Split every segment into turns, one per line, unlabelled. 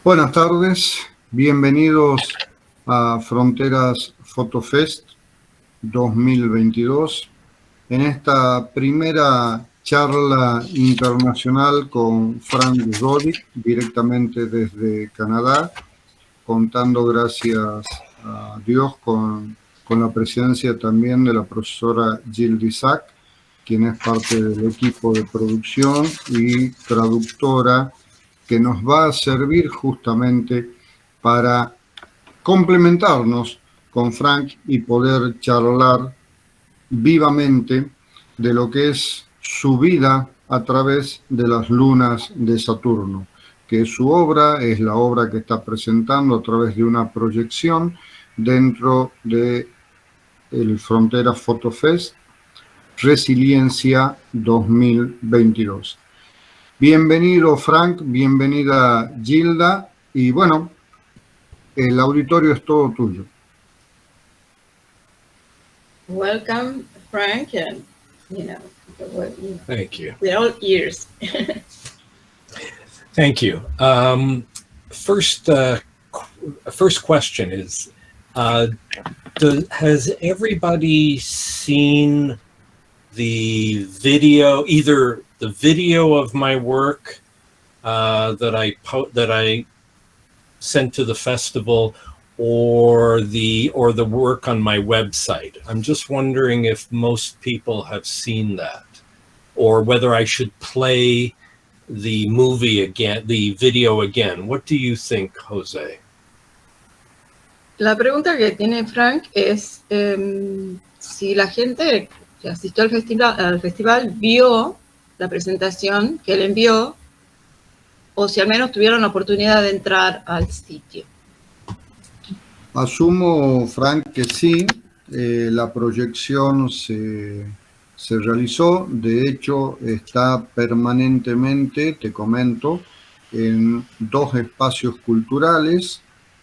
Buenas tardes, bienvenidos a Fronteras Fotofest 2022. En esta primera charla internacional con Frank Rodick, directamente desde Canadá, contando gracias a Dios con la presencia también de la profesora Jill Isaac, quien es parte del equipo de producción y traductora, que nos va a servir justamente para complementarnos con Frank y poder charlar vivamente de lo que es su vida a través de las lunas de Saturno, que su obra es la obra que está presentando a través de una proyección dentro de el Fronteras Fotofest Resilencia 2022. Bienvenido Frank, bienvenida Gilda, y bueno, el auditorio es todo tuyo.
Welcome, Frank, and
thank you.
We're all ears.
Thank you. First question is, has everybody seen the video, either the video of my work that I sent to the festival, or the work on my website? I'm just wondering if most people have seen that, or whether I should play the movie again, the video again. What do you think, Jose?
La pregunta que tiene Frank es si la gente que asistió al festival vio la presentación que él envió, o si al menos tuvieron la oportunidad de entrar al sitio.
Asumo, Frank, que sí, la proyección se realizó, de hecho está permanentemente, te comento, en dos espacios culturales,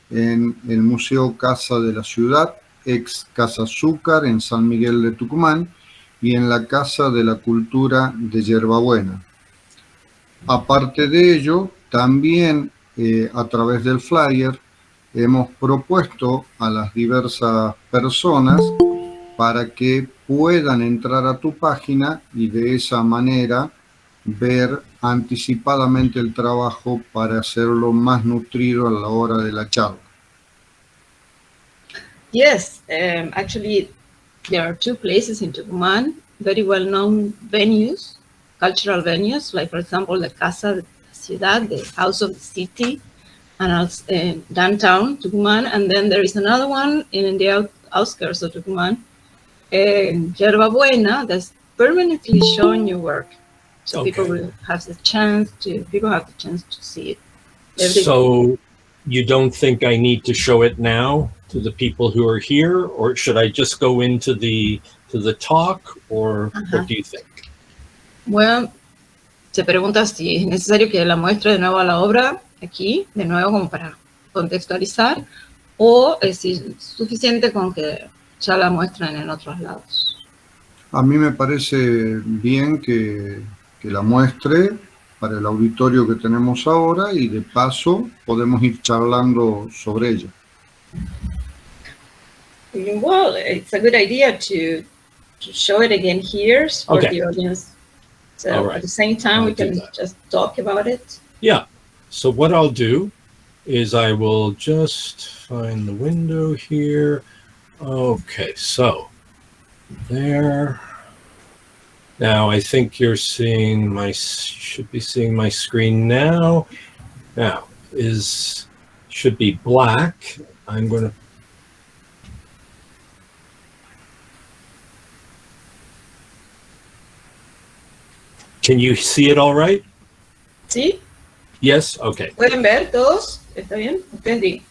en el Museo Casa de la Ciudad, ex Casa Azúcar en San Miguel de Tucumán, y en la Casa de la Cultura de Yerbabuena. Aparte de ello, también a través del flyer hemos propuesto a las diversas personas para que puedan entrar a tu página y de esa manera ver anticipadamente el trabajo para hacerlo más nutrido a la hora de la charla.
Yes, actually, there are two places in Tucumán, very well-known venues, cultural venues, like, for example, the Casa de la Ciudad, the House of the City, and also downtown Tucumán. And then there is another one in the outskirts of Tucumán, Yerbabuena, that's permanently showing your work. So
Okay.
people will have the chance to see it.
So you don't think I need to show it now to the people who are here, or should I just go into the talk, or what do you think?
Bueno, se pregunta si es necesario que la muestre de nuevo a la obra aquí, de nuevo como para contextualizar, o si es suficiente con que ya la muestren en otros lados.
A mí me parece bien que la muestre para el auditorio que tenemos ahora, y de paso podemos ir charlando sobre ella.
Well, it's a good idea to show it again here for
Okay.
the audience. So
All right.
At the same time, we can just talk about it.
Yeah. So what I'll do is I will just find the window here. Okay, so there. Now I think you're seeing should be seeing my screen now. Now should be black. I'm going to. Can you see it all right?
¿Sí?
Yes? Okay.
¿Pueden ver todos? ¿Está bien? Ustedes digan.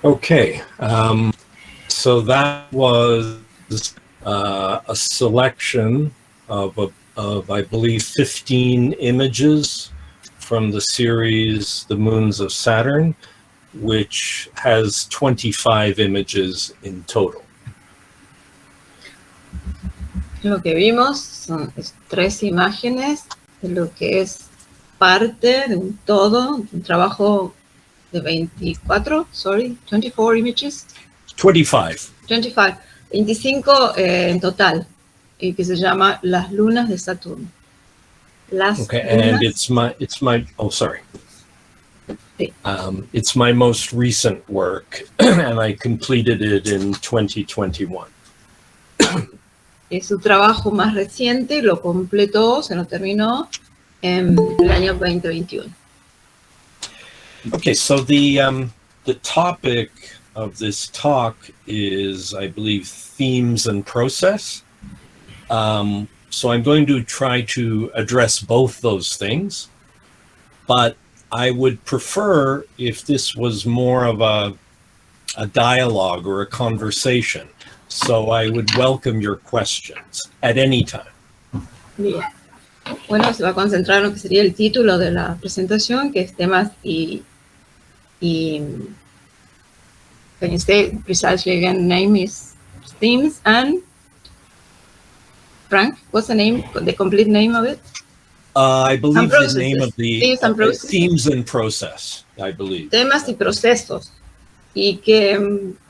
Okay, so that was a selection of I believe 15 images from the series The Moons of Saturn, which has 25 images in total.
Lo que vimos son 3 imágenes de lo que es parte de un todo, un trabajo de 24 images. 25 en total, y que se llama Las Lunas de Saturno.
Okay, and it's my sorry.
Sí.
It's my most recent work, and I completed it in 2021.
Es su trabajo más reciente, lo completó, se lo terminó en el año 2021.
Okay, so the topic of this talk is, I believe, themes and process. So I'm going to try to address both those things, but I would prefer if this was more of a dialogue or a conversation. So I would welcome your questions at any time.
Bien. Bueno, se va a concentrar en lo que sería el título de la presentación, que es temas y can you say precisely again, the name is themes and Frank, what's the complete name of it?
I believe the name of the themes and process, I believe.
Temas y procesos. Y que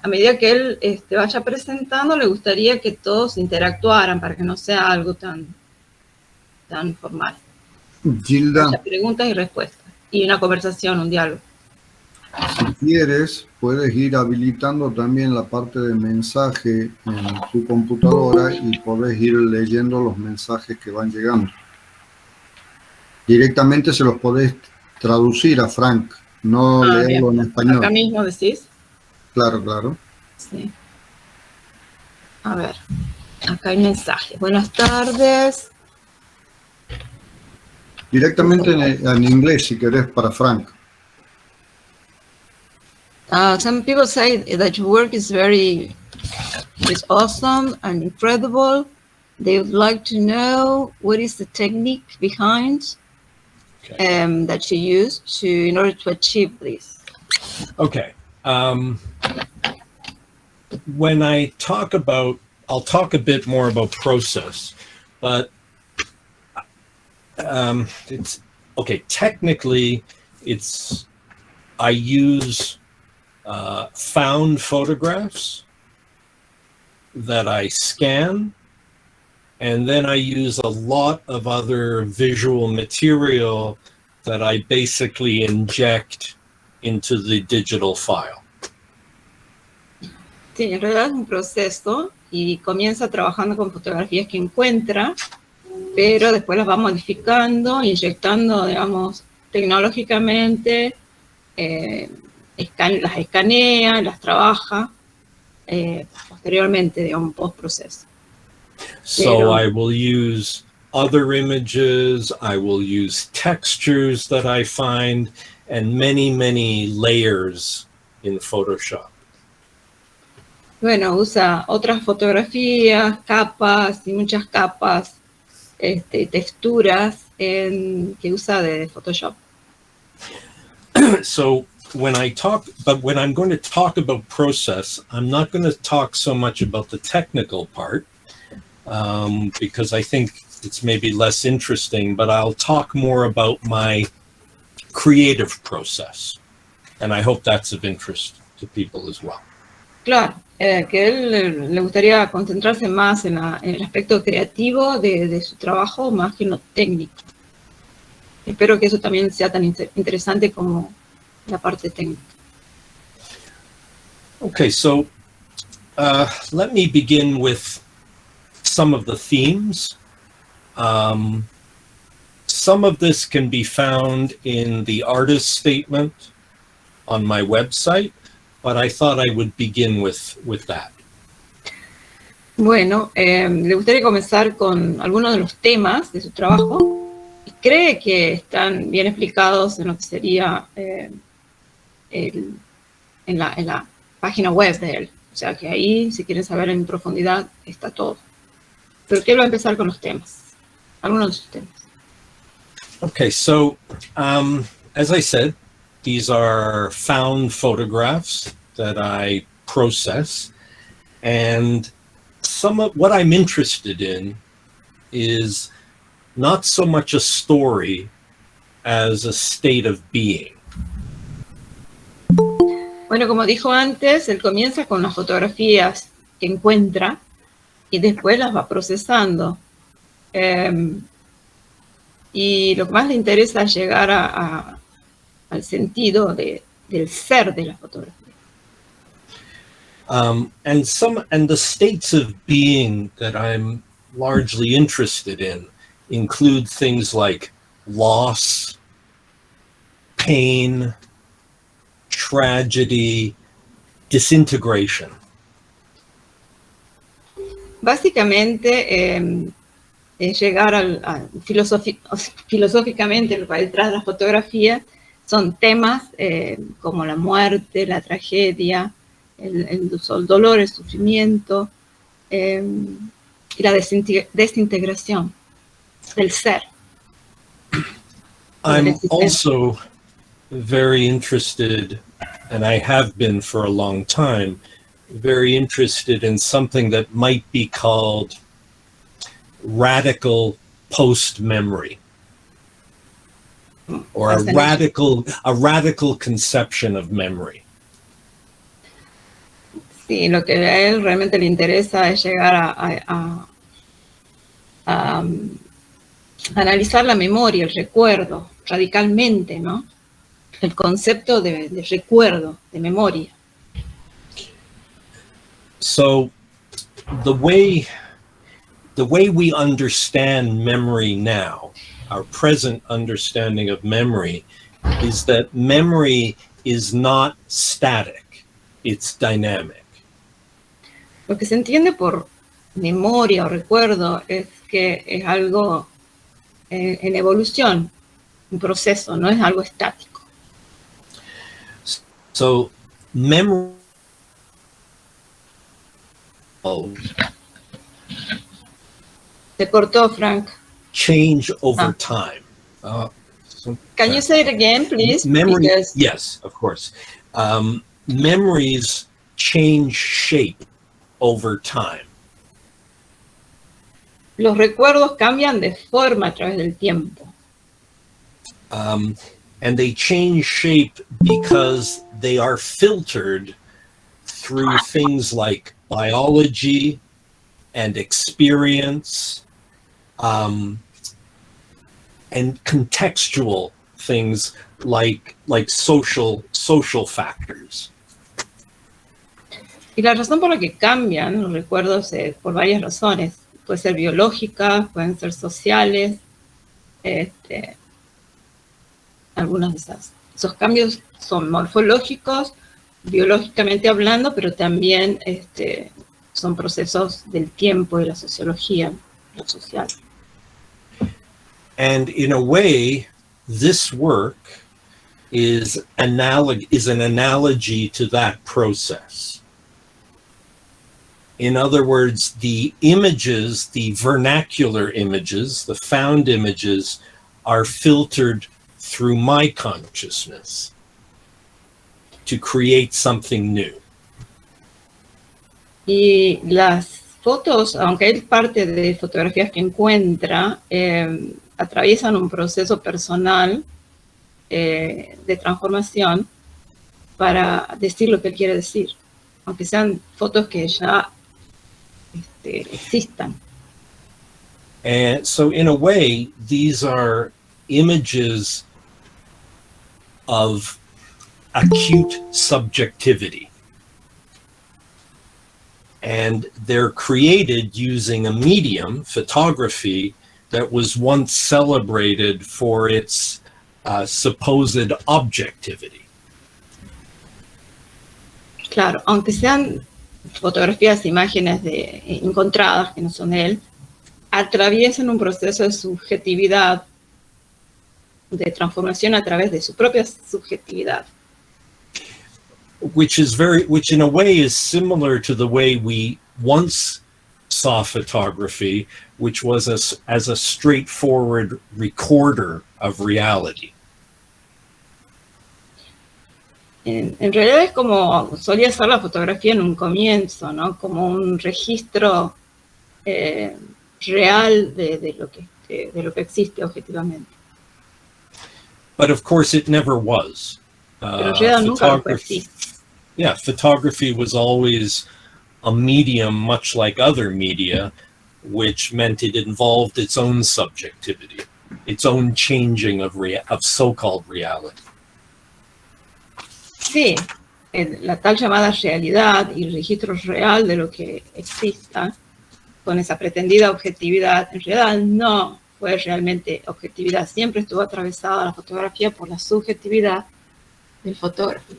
a medida que él vaya presentando, le gustaría que todos interactuaran para que no sea algo tan formal.
Gilda,
Preguntas y respuestas. Y una conversación, un diálogo.
Si quieres, puedes ir habilitando también la parte de mensaje en tu computadora y podés ir leyendo los mensajes que van llegando. Directamente se los podés traducir a Frank, no leerlo en español.
Acá mismo decís.
Claro, claro.
Sí. A ver, acá hay mensajes. Buenas tardes.
Directamente en inglés, si querés, para Frank.
Some people say that your work is awesome and incredible. They would like to know what is the technique behind that you use in order to achieve this.
Okay. When I talk about, I'll talk a bit more about process, but it's okay. Technically, I use found photographs that I scan, and then I use a lot of other visual material that I basically inject into the digital file.
Sí, en realidad es un proceso y comienza trabajando con fotografías que encuentra, pero después las va modificando, inyectando, digamos, tecnológicamente, las escanea, las trabaja posteriormente, digamos, post-proceso.
So I will use other images, I will use textures that I find, and many, many layers in Photoshop.
Bueno, usa otras fotografías, capas y muchas capas, texturas que usa de Photoshop.
So when I'm going to talk about process, I'm not going to talk so much about the technical part because I think it's maybe less interesting, but I'll talk more about my creative process. And I hope that's of interest to people as well.
Claro, que él le gustaría concentrarse más en el aspecto creativo de su trabajo más que en lo técnico. Espero que eso también sea tan interesante como la parte técnica.
Okay, so let me begin with some of the themes. some of this can be found in the artist statement on my website, but I thought I would begin with that.
Bueno, le gustaría comenzar con algunos de los temas de su trabajo. Y cree que están bien explicados en lo que sería en la página web de él. O sea que ahí, si quieren saber en profundidad, está todo. Pero quiero empezar con los temas. Algunos de sus temas.
Okay, so as I said, these are found photographs that I process, and some of what I'm interested in is not so much a story as a state of being.
Bueno, como dijo antes, él comienza con las fotografías que encuentra y después las va procesando. Y lo que más le interesa es llegar al sentido del ser de la fotografía.
And the states of being that I'm largely interested in include things like loss, pain, tragedy, disintegration.
Básicamente, es llegar filosóficamente, lo que hay detrás de la fotografía son temas como la muerte, la tragedia, el dolor, el sufrimiento y la desintegración del ser.
I'm also very interested, and I have been for a long time, very interested in something that might be called radical post-memory, or a radical conception of memory.
Sí, lo que a él realmente le interesa es llegar a analizar la memoria, el recuerdo, radicalmente, ¿no? El concepto de recuerdo, de memoria.
So, the way we understand memory now, our present understanding of memory, is that memory is not static, it's dynamic.
Lo que se entiende por memoria o recuerdo es que es algo en evolución, un proceso, no es algo estático.
So, memory
Se cortó, Frank.
change over time.
Can you say it again, please?
Memory,
Because
yes, of course. Memories change shape over time.
los recuerdos cambian de forma a través del tiempo.
And they change shape because they are filtered through things like biology and experience, and contextual things like social factors.
Y la razón por la que cambian los recuerdos es por varias razones. Puede ser biológica, pueden ser sociales, algunas de esos cambios son morfológicos, biológicamente hablando, pero también son procesos del tiempo y la sociología, lo social.
And in a way, this work is an analogy to that process. In other words, the images, the vernacular images, the found images, are filtered through my consciousness to create something new.
Y las fotos, aunque es parte de fotografías que encuentra, atraviesan un proceso personal de transformación para decir lo que quiere decir, aunque sean fotos que ya existan.
And so in a way, these are images of acute subjectivity. And they're created using a medium, photography, that was once celebrated for its supposed objectivity.
Claro, aunque sean fotografías, imágenes encontradas, que no son de él, atraviesan un proceso de subjetividad, de transformación a través de su propia subjetividad.
Which in a way is similar to the way we once saw photography, which was as a straightforward recorder of reality.
En realidad es como solía ser la fotografía en un comienzo, ¿no? Como un registro real de lo que existe objetivamente.
But of course it never was.
Pero en realidad nunca lo fue así.
Yeah, photography was always a medium much like other media, which meant it involved its own subjectivity, its own changing of so-called reality.
Sí, la tal llamada realidad y el registro real de lo que exista, con esa pretendida objetividad, en realidad no fue realmente objetividad. Siempre estuvo atravesada la fotografía por la subjetividad del fotógrafo.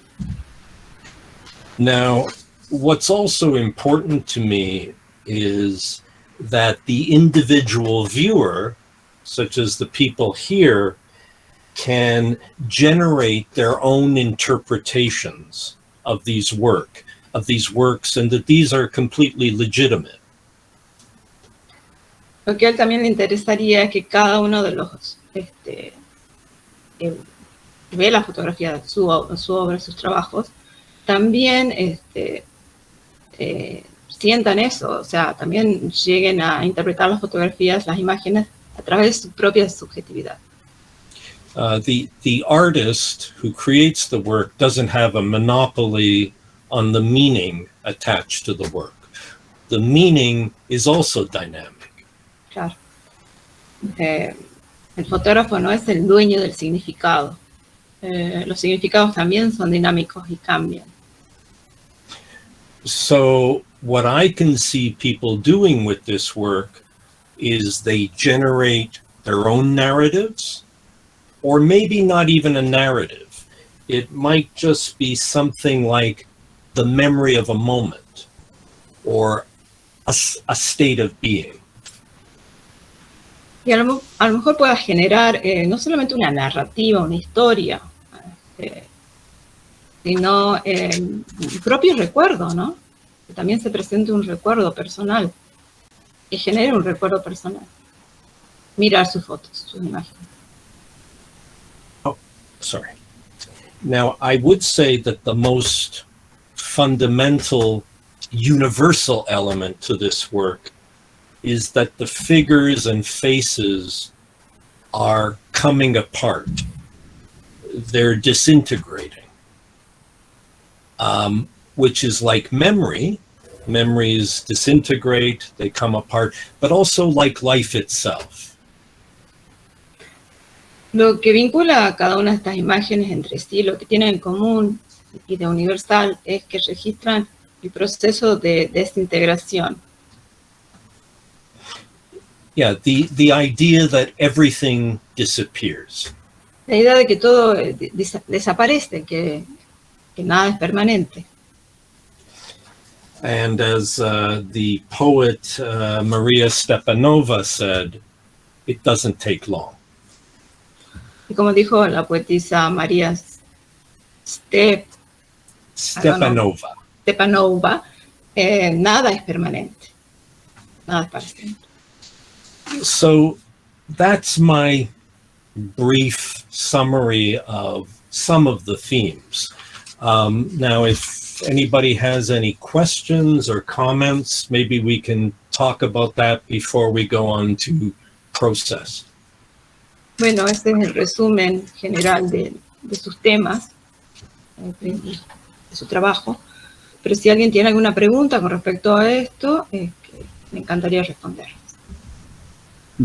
Now, what's also important to me is that the individual viewer, such as the people here, can generate their own interpretations of these works, and that these are completely legitimate.
Lo que a él también le interesaría es que cada uno de los ve la fotografía, su obra, sus trabajos, también sientan eso, o sea, también lleguen a interpretar las fotografías, las imágenes, a través de su propia subjetividad.
The artist who creates the work doesn't have a monopoly on the meaning attached to the work. The meaning is also dynamic.
Claro. El fotógrafo no es el dueño del significado. Los significados también son dinámicos y cambian.
So what I can see people doing with this work is they generate their own narratives, or maybe not even a narrative. It might just be something like the memory of a moment or a state of being.
Y a lo mejor pueda generar no solamente una narrativa, una historia, sino un propio recuerdo, ¿no? Que también se presente un recuerdo personal, que genere un recuerdo personal. Mirar sus fotos, sus imágenes.
Oh, sorry. Now, I would say that the most fundamental, universal element to this work is that the figures and faces are coming apart. They're disintegrating, which is like memory. Memories disintegrate, they come apart, but also like life itself.
Lo que vincula a cada una de estas imágenes entre sí, lo que tienen en común y de universal, es que registran el proceso de desintegración.
Yeah, the idea that everything disappears.
La idea de que todo desaparece, que nada es permanente.
And as the poet Maria Stepanova said, it doesn't take long.
Y como dijo la poetisa María
Stepanova.
Nada es permanente. Nada es para siempre.
So that's my brief summary of some of the themes. Now, if anybody has any questions or comments, maybe we can talk about that before we go on to process.
Bueno, este es el resumen general de sus temas, de su trabajo. Pero si alguien tiene alguna pregunta con respecto a esto, me encantaría responder.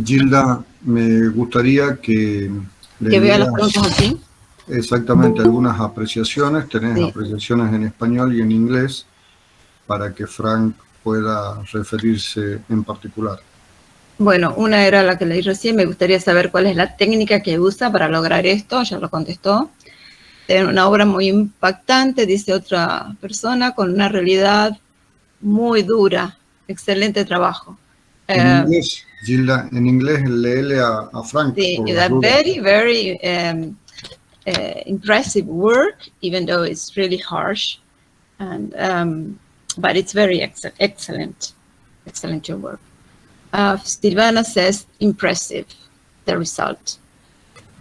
Gilda, me gustaría que
vea las preguntas aquí.
Exactamente, algunas apreciaciones. Tenés
Sí.
apreciaciones en español y en inglés para que Frank pueda referirse en particular.
Bueno, una era la que leí recién. Me gustaría saber cuál es la técnica que usa para lograr esto. Ya lo contestó. Tiene una obra muy impactante, dice otra persona, con una realidad muy dura. Excelente trabajo.
En inglés, Gilda, en inglés léele a Frank.
A very, very impressive work, even though it's really harsh. And but it's very excellent your work. Silvana says impressive, the result.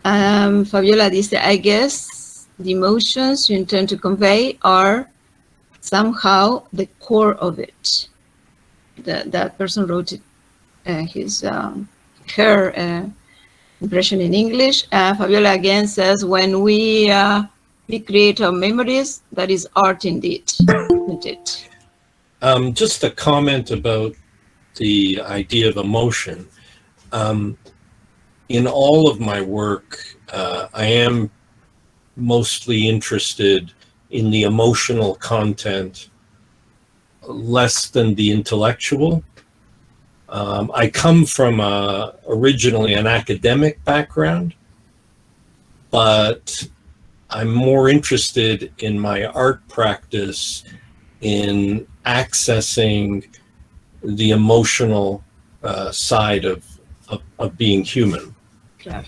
Fabiola dice, I guess the emotions you intend to convey are somehow the core of it. That person wrote it, her impression in English. Fabiola again says, when we recreate our memories, that is art indeed, isn't it?
Just a comment about the idea of emotion. In all of my work, I am mostly interested in the emotional content less than the intellectual. I come from originally an academic background, but I'm more interested in my art practice in accessing the emotional side of being human.
Claro.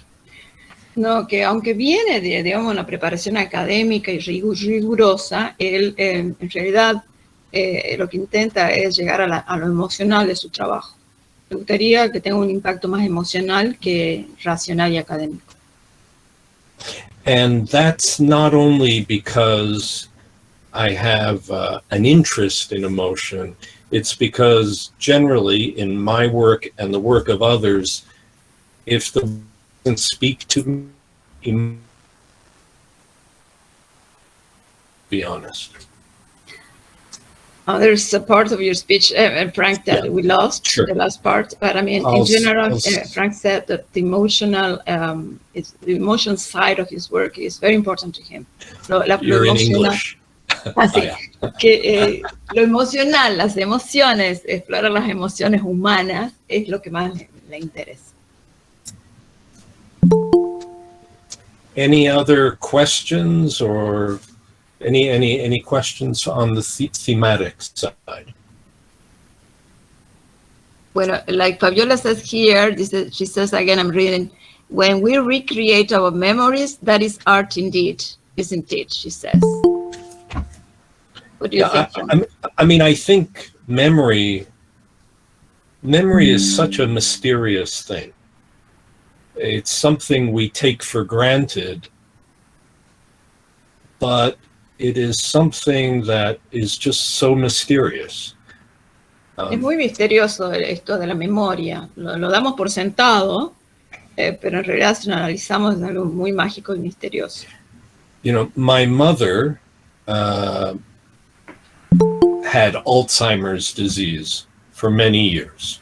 No, que aunque viene de, digamos, una preparación académica y rigurosa, él en realidad lo que intenta es llegar a lo emocional de su trabajo. Me gustaría que tenga un impacto más emocional que racional y académico.
And that's not only because I have an interest in emotion, it's because generally in my work and the work of others, if the doesn't speak to me, be honest.
There's a part of your speech, Frank, that we lost,
sure.
The last part. But I mean, in general, Frank said that the emotional, the emotion side of his work is very important to him.
You're in English.
Así, que lo emocional, las emociones, explorar las emociones humanas es lo que más le interesa.
Any other questions or any questions on the thematic side?
Bueno, like Fabiola says here, she says again, I'm reading, when we recreate our memories, that is art indeed, isn't it? She says. What do you think?
I mean, I think memory is such a mysterious thing. It's something we take for granted, but it is something that is just so mysterious.
Es muy misterioso esto de la memoria. Lo damos por sentado, pero en realidad si lo analizamos es algo muy mágico y misterioso.
You know, my mother had Alzheimer's disease for many years,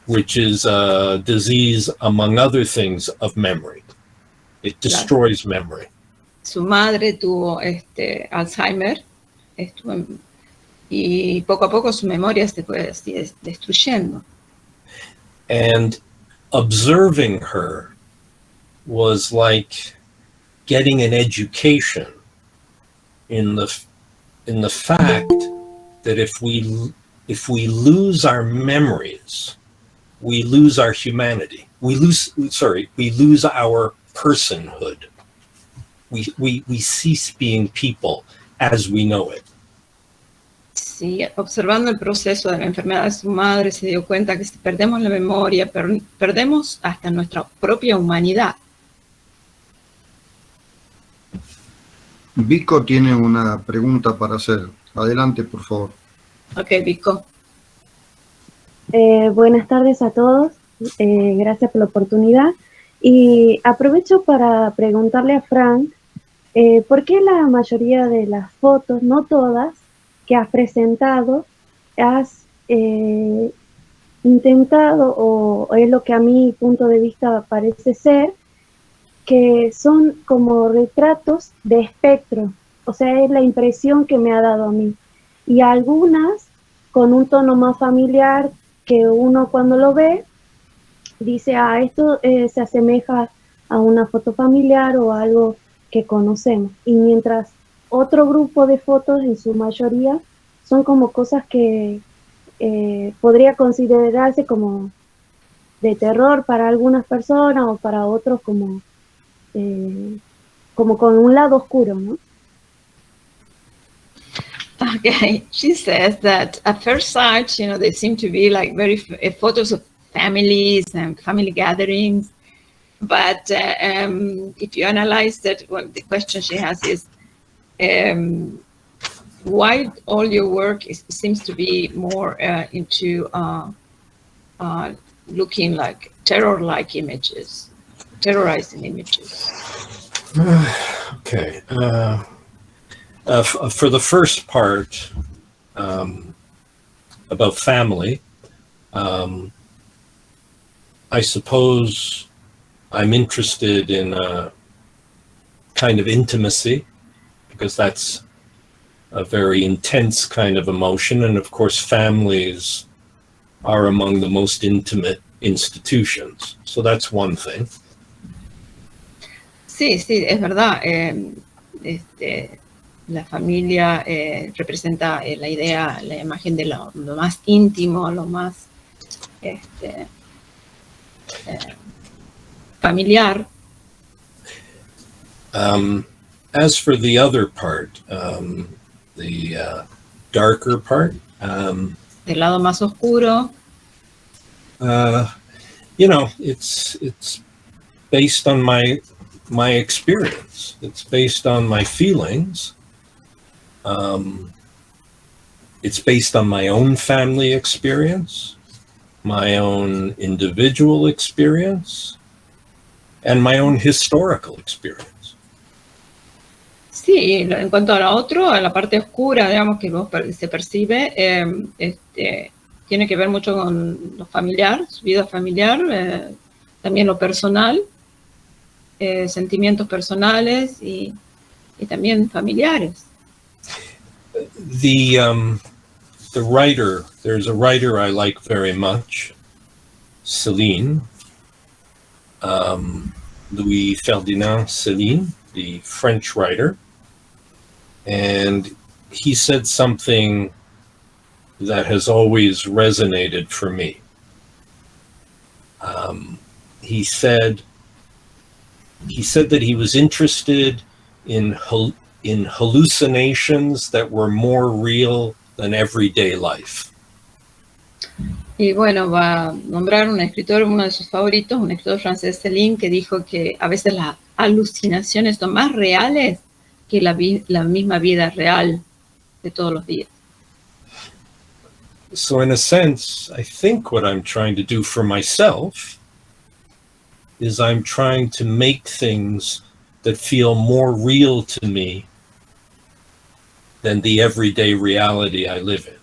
which is a disease, among other things, of memory. It destroys memory.
Su madre tuvo Alzheimer, y poco a poco su memoria se fue así destruyendo.
And observing her was like getting an education in the fact that if we lose our memories, we lose our humanity. We lose our personhood. We cease being people as we know it.
Sí, observando el proceso de la enfermedad de su madre, se dio cuenta que si perdemos la memoria, perdemos hasta nuestra propia humanidad.
Vico tiene una pregunta para hacer. Adelante, por favor.
Ok, Vico.
Buenas tardes a todos. Gracias por la oportunidad. Y aprovecho para preguntarle a Frank, ¿por qué la mayoría de las fotos, no todas, que has presentado, has intentado, o es lo que a mi punto de vista parece ser, que son como retratos de espectro? O sea, es la impresión que me ha dado a mí. Y algunas con un tono más familiar, que uno cuando lo ve dice, esto se asemeja a una foto familiar o a algo que conocemos. Y mientras otro grupo de fotos, en su mayoría, son como cosas que podría considerarse como de terror para algunas personas o para otros como con un lado oscuro, ¿no?
Okay, she says that at first sight, they seem to be like very photos of families and family gatherings. But if you analyze that, well, the question she has is, why all your work seems to be more into looking like terror-like images, terrorizing images?
Okay. For the first part, about family, I suppose I'm interested in a kind of intimacy, because that's a very intense kind of emotion. And of course, families are among the most intimate institutions. So that's one thing.
Sí, es verdad. La familia representa la idea, la imagen de lo más íntimo, lo más familiar.
As for the other part, the darker part,
del lado más oscuro,
it's based on my experience. It's based on my feelings. It's based on my own family experience, my own individual experience, and my own historical experience.
Sí, en cuanto a la otro, a la parte oscura, digamos, que se percibe, tiene que ver mucho con lo familiar, su vida familiar, también lo personal, sentimientos personales y también familiares.
The writer, there's a writer I like very much, Céline, Louis Ferdinand Céline, the French writer, and he said something that has always resonated for me. He said that he was interested in hallucinations that were more real than everyday life.
Y bueno, va a nombrar un escritor, uno de sus favoritos, un escritor francés, Céline, que dijo que a veces las alucinaciones son más reales que la misma vida real de todos los días.
So in a sense, I think what I'm trying to do for myself is I'm trying to make things that feel more real to me than the everyday reality I live in.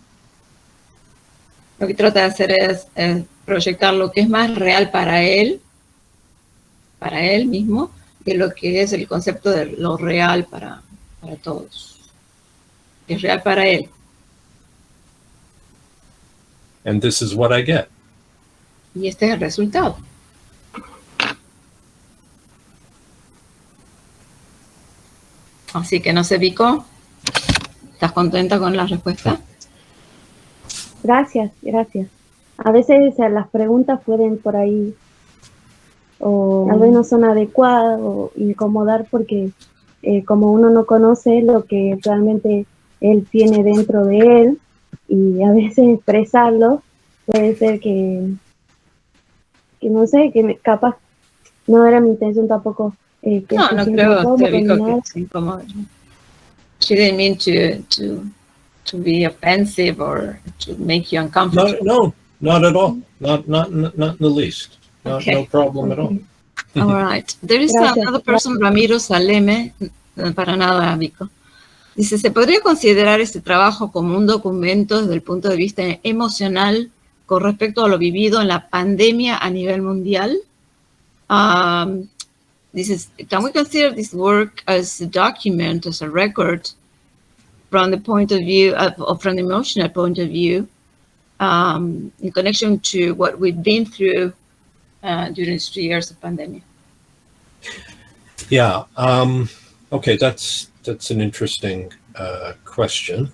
Lo que trata de hacer es proyectar lo que es más real para él mismo, de lo que es el concepto de lo real para todos. Es real para él.
And this is what I get.
Y este es el resultado. Así que no sé, Vico, ¿estás contenta con la respuesta?
Gracias. A veces las preguntas pueden por ahí, o tal vez no son adecuadas o incomodar porque como uno no conoce lo que realmente él tiene dentro de él, y a veces expresarlo puede ser que no sé, capaz no era mi intención tampoco.
No creo, Vico, que es incómodo. She didn't mean to be offensive or to make you uncomfortable.
No, not at all. Not in the least.
Okay.
No problem at all.
All right. There is another person, Ramiro Saleme, para nada, Vico. Dice, ¿se podría considerar este trabajo como un documento desde el punto de vista emocional con respecto a lo vivido en la pandemia a nivel mundial? Can we consider this work as a document, as a record, from the point of view of from the emotional point of view, in connection to what we've been through during these 3 years of pandemic?
Yeah. Okay, that's an interesting question.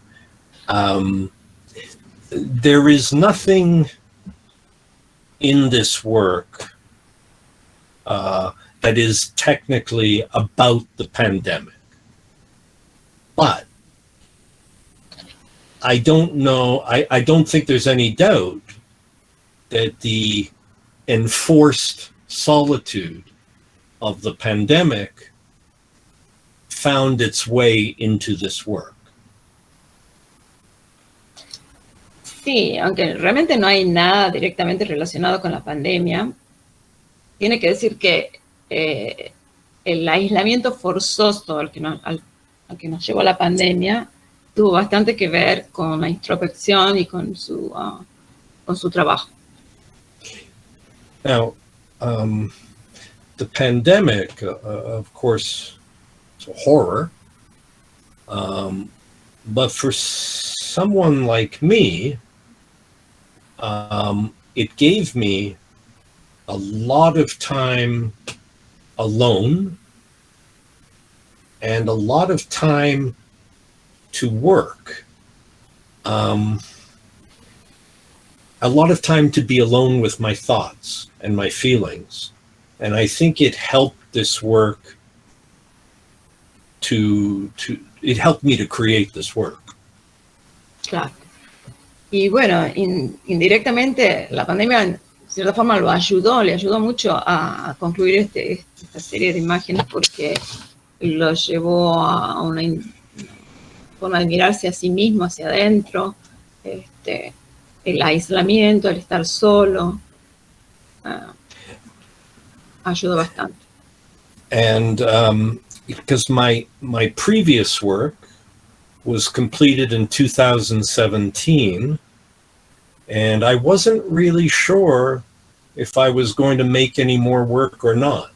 There is nothing in this work that is technically about the pandemic, but I don't know. I don't think there's any doubt that the enforced solitude of the pandemic found its way into this work.
Sí, aunque realmente no hay nada directamente relacionado con la pandemia, tiene que decir que el aislamiento forzoso al que nos llevó la pandemia tuvo bastante que ver con la introspección y con su trabajo.
Now, the pandemic, of course, is a horror, but for someone like me, it gave me a lot of time alone and a lot of time to work. A lot of time to be alone with my thoughts and my feelings. And I think it helped this work it helped me to create this work.
Claro. Y bueno, indirectamente la pandemia en cierta forma le ayudó mucho a concluir esta serie de imágenes porque lo llevó a una forma de mirarse a sí mismo, hacia adentro, el aislamiento, el estar solo, ayudó bastante.
And because my previous work was completed in 2017, and I wasn't really sure if I was going to make any more work or not.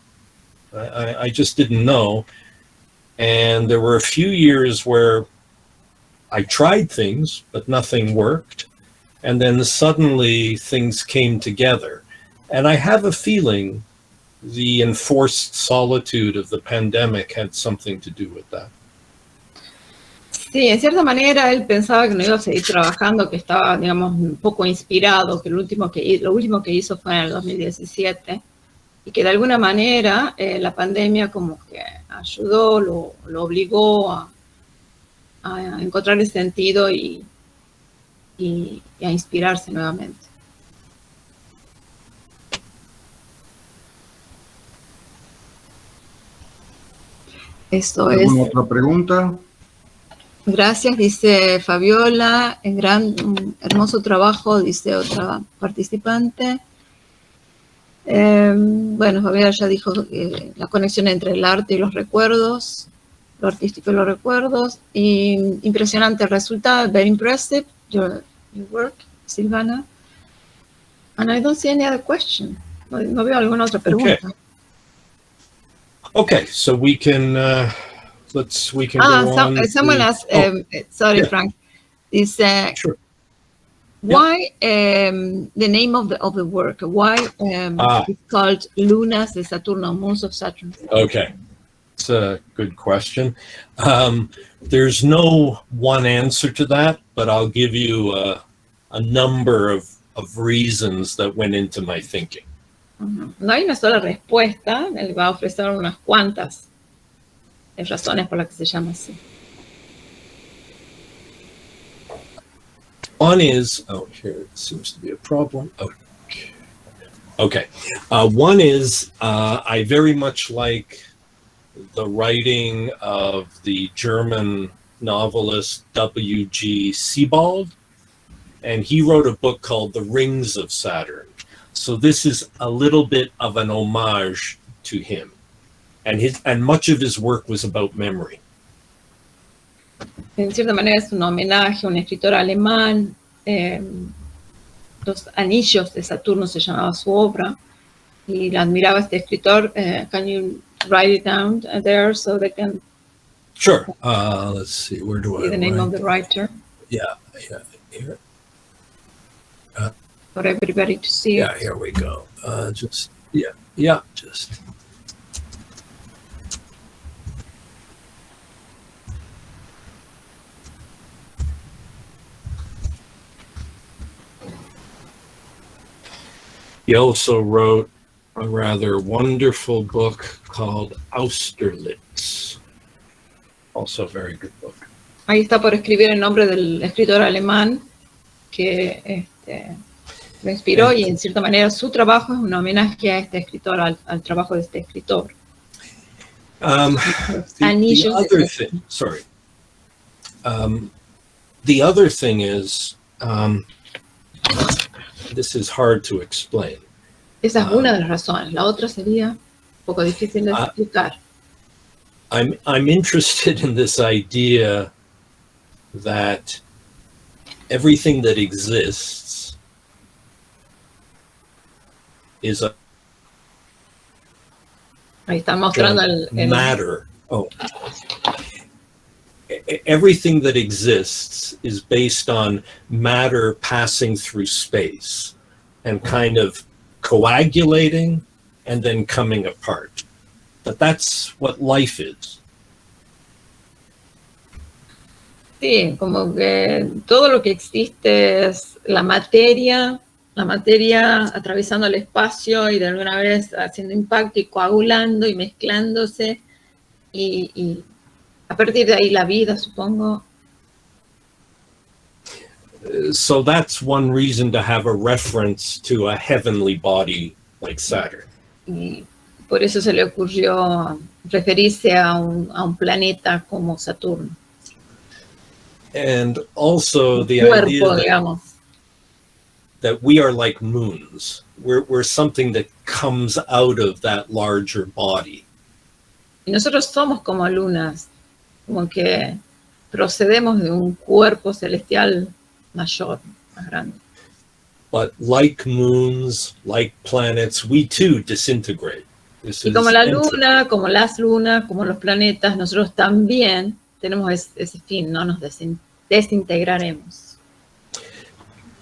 I just didn't know. And there were a few years where I tried things, but nothing worked. And then suddenly things came together. And I have a feeling the enforced solitude of the pandemic had something to do with that.
Sí, en cierta manera él pensaba que no iba a seguir trabajando, que estaba, digamos, un poco inspirado, que lo último que hizo fue en el 2017 y que de alguna manera la pandemia como que ayudó, lo obligó a encontrar el sentido y a inspirarse nuevamente. Eso es.
¿Alguna otra pregunta?
Gracias, dice Fabiola. Hermoso trabajo, dice otra participante. Bueno, Fabiola ya dijo la conexión entre el arte y los recuerdos, lo artístico y los recuerdos. Y impresionante el resultado, very impressive, your work, Silvana. And I don't see any other question. No veo alguna otra pregunta.
Okay, so we can go on.
Someone asked, sorry, yeah. Frank, is
sure.
Why the name of the work? Why it's called Lunas de Saturno, Moons of Saturn?
Okay, it's a good question. There's no one answer to that, but I'll give you a number of reasons that went into my thinking.
No hay una sola respuesta, él va a ofrecer unas cuantas razones por las que se llama así.
One is, here seems to be a problem. Okay. One is, I very much like the writing of the German novelist W.G. Sebald, and he wrote a book called The Rings of Saturn. So this is a little bit of an homage to him. And much of his work was about memory.
En cierta manera es un homenaje a un escritor alemán. Los Anillos de Saturno se llamaba su obra. Y la admiraba este escritor. Can you write it down there so they can...
Sure. Let's see. Where do I
the name of the writer?
Yeah. Here.
For everybody to see.
Yeah, here we go. Just Yeah, just. He also wrote a rather wonderful book called Austerlitz. Also a very good book.
Ahí está por escribir el nombre del escritor alemán que lo inspiró, y en cierta manera su trabajo es un homenaje a este escritor, al trabajo de este escritor.
The other thing, sorry. The other thing is, this is hard to explain.
Esa es una de las razones. La otra sería un poco difícil de explicar.
I'm interested in this idea that everything that exists is a
Ahí está mostrando el
matter. Oh. Everything that exists is based on matter passing through space and kind of coagulating and then coming apart. But that's what life is.
Sí, como que todo lo que existe es la materia atravesando el espacio y de alguna vez haciendo impacto y coagulando y mezclándose, y a partir de ahí la vida, supongo.
So that's one reason to have a reference to a heavenly body like Saturn.
Y por eso se le ocurrió referirse a un planeta como Saturno.
And also the
Cuerpo,
idea
digamos.
that we are like moons. We're something that comes out of that larger body.
Y nosotros somos como lunas, como que procedemos de un cuerpo celestial mayor, más grande.
But like moons, like planets, we too disintegrate.
Y como la luna, como las lunas, como los planetas, nosotros también tenemos ese fin, no nos desintegraremos.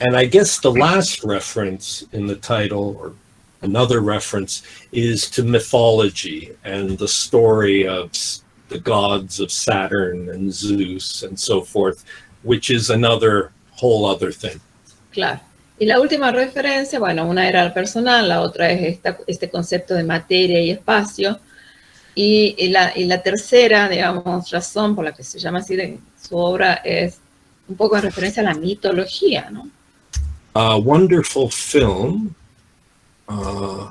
And I guess the last reference in the title, or another reference, is to mythology and the story of the gods of Saturn and Zeus and so forth, which is another whole other thing.
Claro. Y la última referencia, bueno, una era personal, la otra es este concepto de materia y espacio. Y la tercera, digamos, razón por la que se llama así de su obra es un poco en referencia a la mitología, ¿no?
A wonderful film. I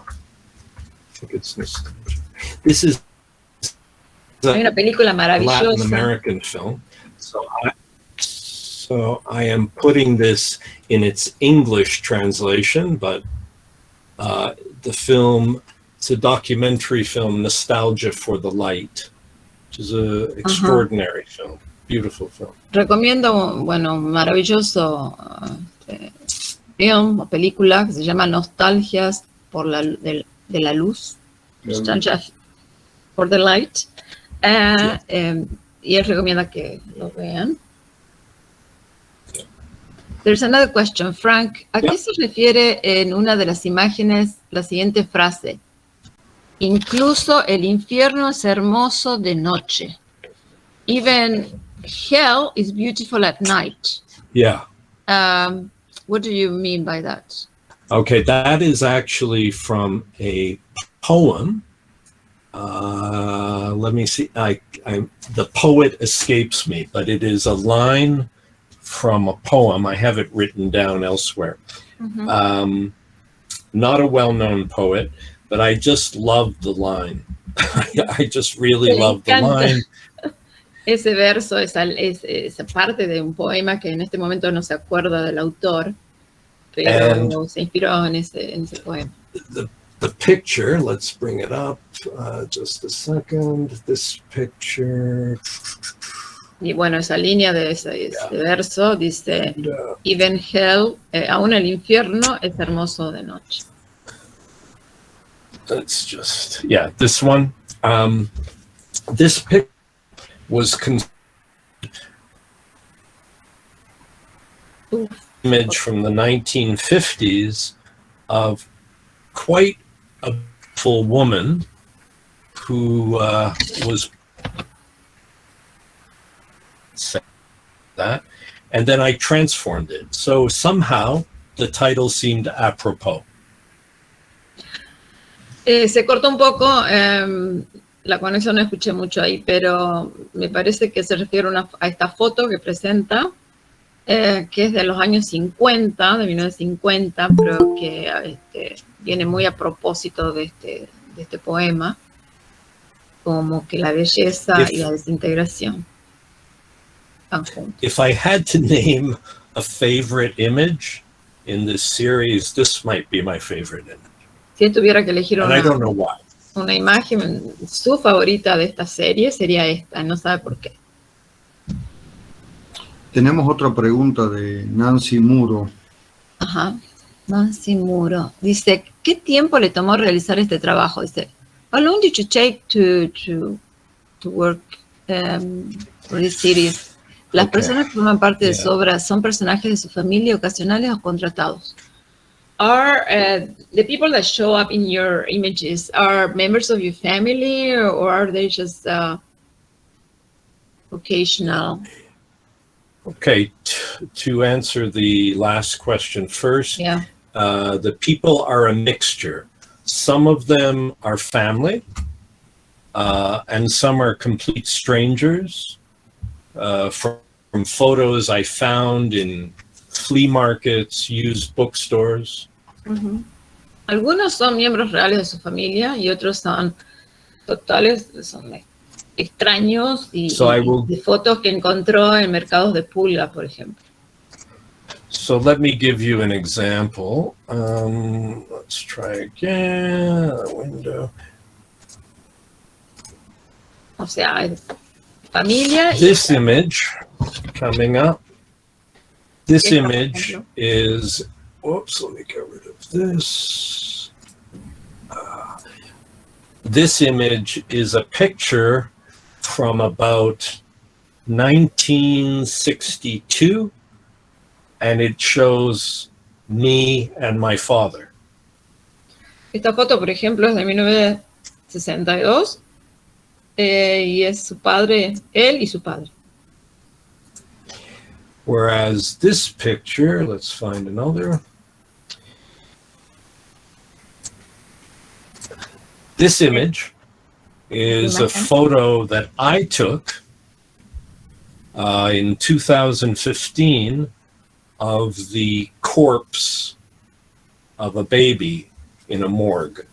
think it's nostalgia. This is
Hay una película maravillosa.
Latin American film. So I am putting this in its English translation, but the film, it's a documentary film, Nostalgia for the Light, which is an extraordinary film, beautiful film.
Recomiendo, bueno, un maravilloso film o película que se llama Nostalgias de la Luz, Nostalgia for the Light, y él recomienda que lo vean. There's another question, Frank. ¿A qué se refiere en una de las imágenes la siguiente frase? Incluso el infierno es hermoso de noche. Even hell is beautiful at night.
Yeah.
What do you mean by that?
Okay, that is actually from a poem. Let me see. The poet escapes me, but it is a line from a poem. I have it written down elsewhere.
Mm-hmm.
Not a well-known poet, but I just love the line. I just really love the line.
Ese verso, esa parte de un poema que en este momento no se acuerda del autor, pero se inspiró en ese poema.
The picture, let's bring it up just a second. This picture.
Y bueno, esa línea de ese verso dice, even hell, aún el infierno es hermoso de noche.
Let's just, this one. This picture was image from the 1950s of quite a beautiful woman who was that, and then I transformed it. So somehow the title seemed apropos.
Se cortó un poco, la conexión no escuché mucho ahí, pero me parece que se refiere a esta foto que presenta, que es de los años 50, de 1950, pero que viene muy a propósito de este poema, como que la belleza y la desintegración van juntos.
If I had to name a favorite image in this series, this might be my favorite image.
Si tuviera que elegir
And I don't know why.
una imagen, su favorita de esta serie sería esta, no sabe por qué.
Tenemos otra pregunta de Nancy Muro.
Ajá, Nancy Muro. Dice, ¿qué tiempo le tomó realizar este trabajo? Dice, how long did you take to work for this series? Las personas que forman parte de su obra son personajes de su familia, ocasionales o contratados. Are the people that show up in your images are members of your family, or are they just occasional?
Okay, to answer the last question first, the people are a mixture. Some of them are family, and some are complete strangers. From photos I found in flea markets, used bookstores.
Algunos son miembros reales de su familia y otros son totales, son extraños y de fotos que encontró en mercados de pulga, por ejemplo.
So let me give you an example. Let's try again. Window.
O sea, familia.
This image coming up. This image is, whoops, let me get rid of this. This image is a picture from about 1962, and it shows me and my father.
Esta foto, por ejemplo, es de 1962 y es su padre, él y su padre.
Whereas this picture, let's find another. This image is a photo that I took in 2015 of the corpse of a baby in a morgue.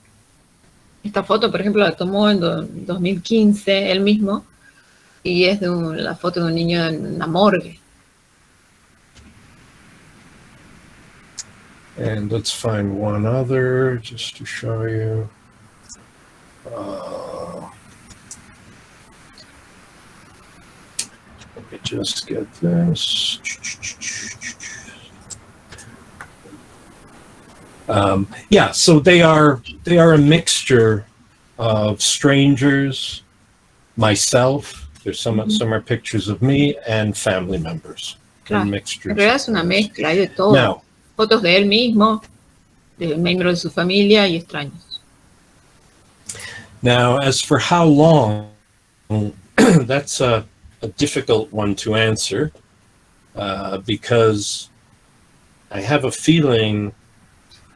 Esta foto, por ejemplo, la tomó en 2015 él mismo y es de la foto de un niño en una morgue.
And let's find one other just to show you. Let me just get this. Yeah, so they are a mixture of strangers, myself. There's some are pictures of me and family members.
Claro.
Mixtures.
En realidad es una mezcla, hay de todo.
Now,
fotos de él mismo, de miembros de su familia y extraños.
Now, as for how long, that's a difficult one to answer because I have a feeling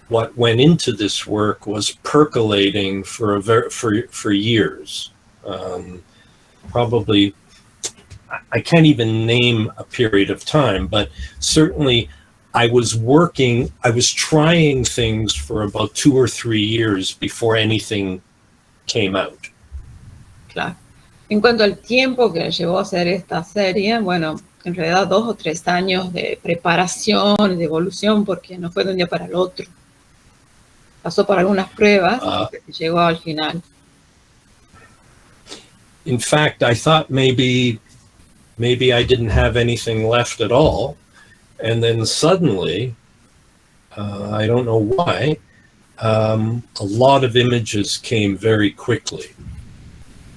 what went into this work was percolating for years. Probably, I can't even name a period of time, but certainly I was trying things for about 2 or 3 years before anything came out.
Claro. En cuanto al tiempo que llevó a hacer esta serie, bueno, en realidad 2 o 3 años de preparación, de evolución, porque no fue de un día para el otro. Pasó por algunas pruebas y llegó al final.
In fact, I thought maybe I didn't have anything left at all. And then suddenly, I don't know why, a lot of images came very quickly.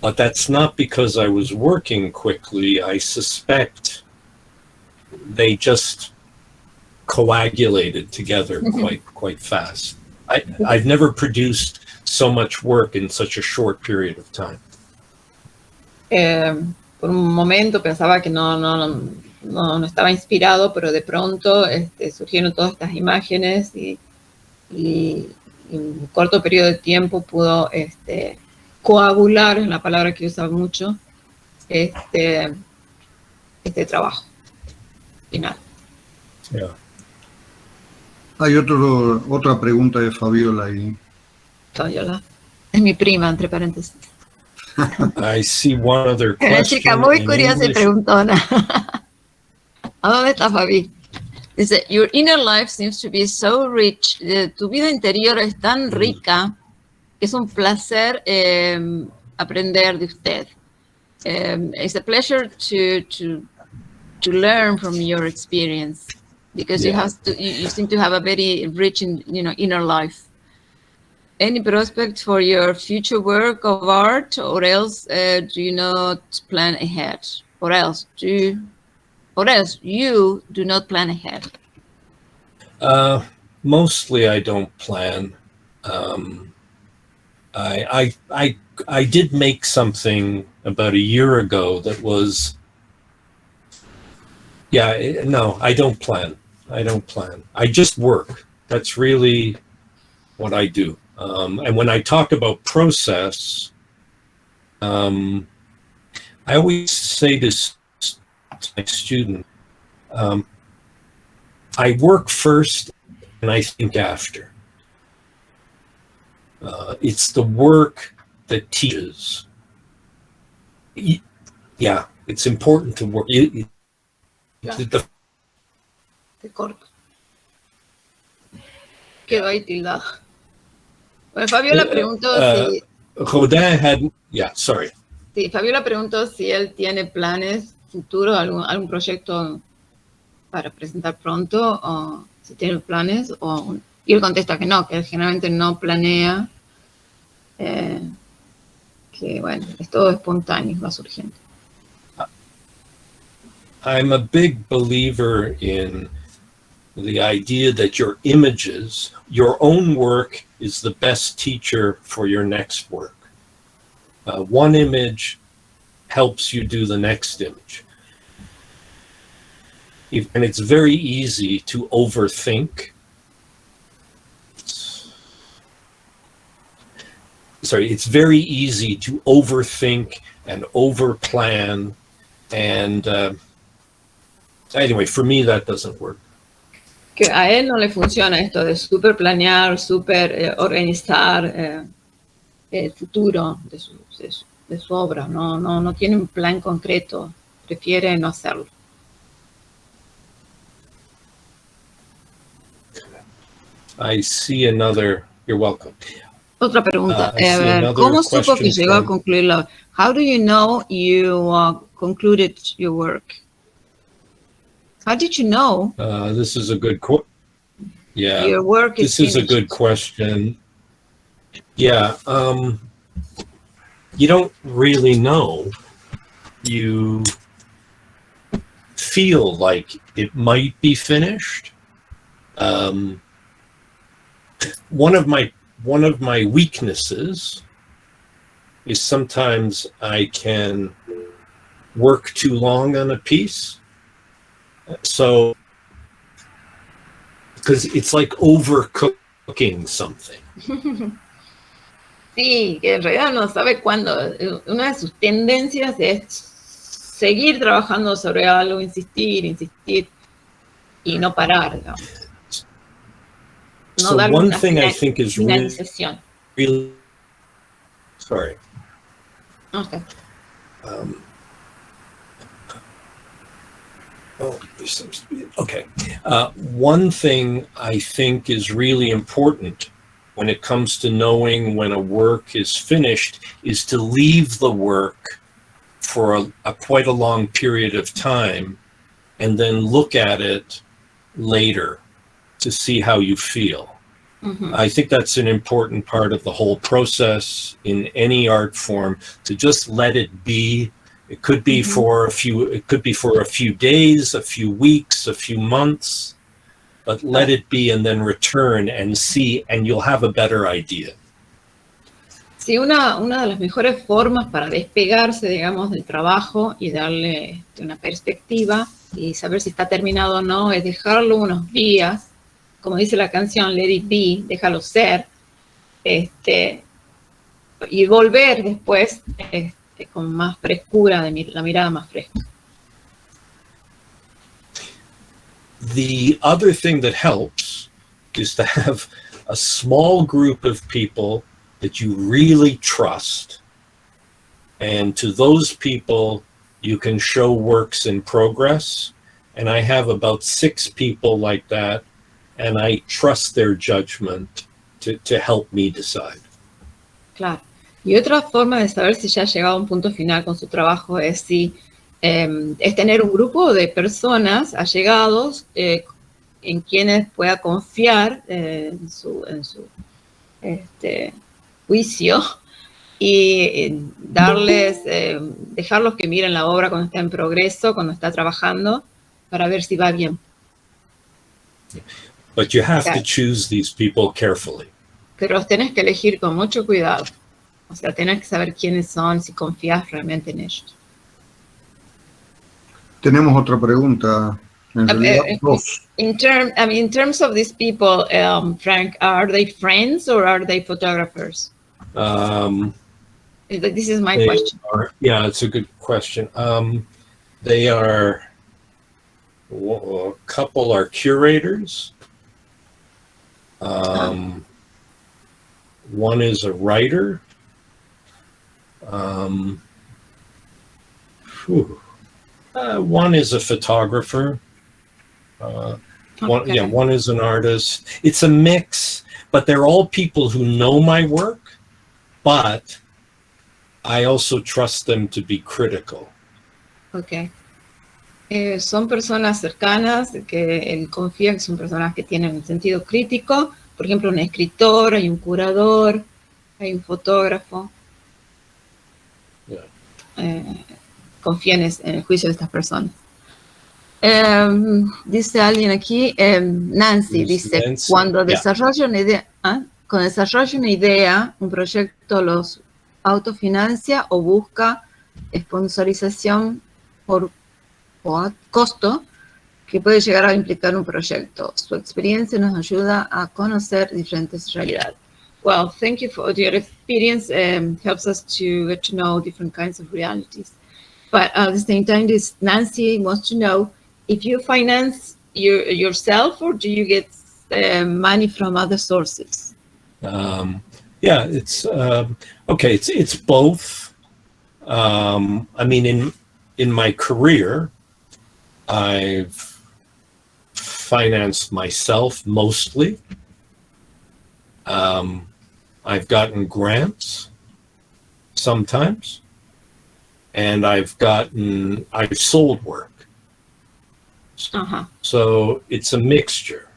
But that's not because I was working quickly. I suspect they just coagulated together quite fast. I've never produced so much work in such a short period of time.
Por un momento pensaba que no estaba inspirado, pero de pronto surgieron todas estas imágenes y en un corto periodo de tiempo pudo coagular, es la palabra que usa mucho, este trabajo final.
Yeah.
Hay otra pregunta de Fabiola ahí.
Fabiola es mi prima, entre paréntesis.
I see one other question.
Una chica muy
in
curiosa y
English.
preguntona. ¿A dónde está Fabi? Dice, your inner life seems to be so rich. Tu vida interior es tan rica que es un placer aprender de usted. It's a pleasure to learn from your experience because
Yeah.
you seem to have a very rich inner life. Any prospect for your future work of art, or else do you not plan ahead? Or else you do not plan ahead?
Mostly I don't plan. I did make something about a year ago that was, no, I don't plan. I just work. That's really what I do. And when I talk about process, I always say this to my student, I work first and I think after. It's the work that teaches. Yeah, it's important to work.
Te corto. Quedó ahí tildado. Bueno, Fabiola preguntó si...
Rodin had, sorry.
Sí, Fabiola preguntó si él tiene planes futuros, algún proyecto para presentar pronto, o si tiene planes, y él contesta que no, que él generalmente no planea, que bueno, es todo espontáneo, va surgiendo.
I'm a big believer in the idea that your images, your own work is the best teacher for your next work. One image helps you do the next image. And it's very easy to overthink. It's very easy to overthink and overplan. And anyway, for me, that doesn't work.
Que a él no le funciona esto de super planear, super organizar el futuro de su obra. No tiene un plan concreto, prefiere no hacerlo.
I see another. You're welcome.
Otra pregunta.
Another
¿Cómo supo que
question
llegó a
from-
concluirlo? How do you know you concluded your work? How did you know
This is a good question. Yeah,
your work is
this is a
finished?
good question. Yeah, you don't really know. You feel like it might be finished. One of my weaknesses is sometimes I can work too long on a piece. So, because it's like overcooking something.
Sí, que en realidad no sabe cuándo. Una de sus tendencias es seguir trabajando sobre algo, insistir y no parar, ¿no?
So
darle
one
una
thing I think is
finalización.
really sorry.
Okay.
Okay. One thing I think is really important when it comes to knowing when a work is finished is to leave the work for quite a long period of time and then look at it later to see how you feel.
Mm-hmm.
I think that's an important part of the whole process in any art form, to just let it be. It could be for a few days, a few weeks, a few months, but let it be and then return and see, and you'll have a better idea.
Sí, una de las mejores formas para despegarse, digamos, del trabajo y darle una perspectiva y saber si está terminado o no es dejarlo unos días, como dice la canción Let It Be, déjalo ser, y volver después con más frescura, la mirada más fresca.
The other thing that helps is to have a small group of people that you really trust. And to those people, you can show works in progress. And I have about 6 people like that, and I trust their judgment to help me decide.
Claro. Y otra forma de saber si ya ha llegado a un punto final con su trabajo es tener un grupo de personas allegados en quienes pueda confiar en su juicio y dejarlos que miren la obra cuando está en progreso, cuando está trabajando, para ver si va bien.
But you have to choose these people carefully.
Pero los tenés que elegir con mucho cuidado. O sea, tenés que saber quiénes son, si confías realmente en ellos.
Tenemos otra pregunta. En realidad, dos.
In terms of these people, Frank, are they friends or are they photographers? This is my question.
Yeah, it's a good question. They are, a couple are curators. One is a writer. One is a photographer. One is an artist. It's a mix, but they're all people who know my work, but I also trust them to be critical.
Okay. Son personas cercanas que él confía que son personas que tienen un sentido crítico. Por ejemplo, un escritor, hay un curador, hay un fotógrafo. Confía en el juicio de estas personas. Dice alguien aquí, Nancy, dice, cuando desarrolla una idea, un proyecto los autofinancia o busca sponsorización por costo que puede llegar a implicar un proyecto. Su experiencia nos ayuda a conocer diferentes realidades. Well, thank you for your experience. Helps us to get to know different kinds of realities. But at the same time, Nancy wants to know if you finance yourself or do you get money from other sources?
It's okay. It's both. I mean, in my career, I've financed myself mostly. I've gotten grants sometimes, and I've sold work. So it's a mixture.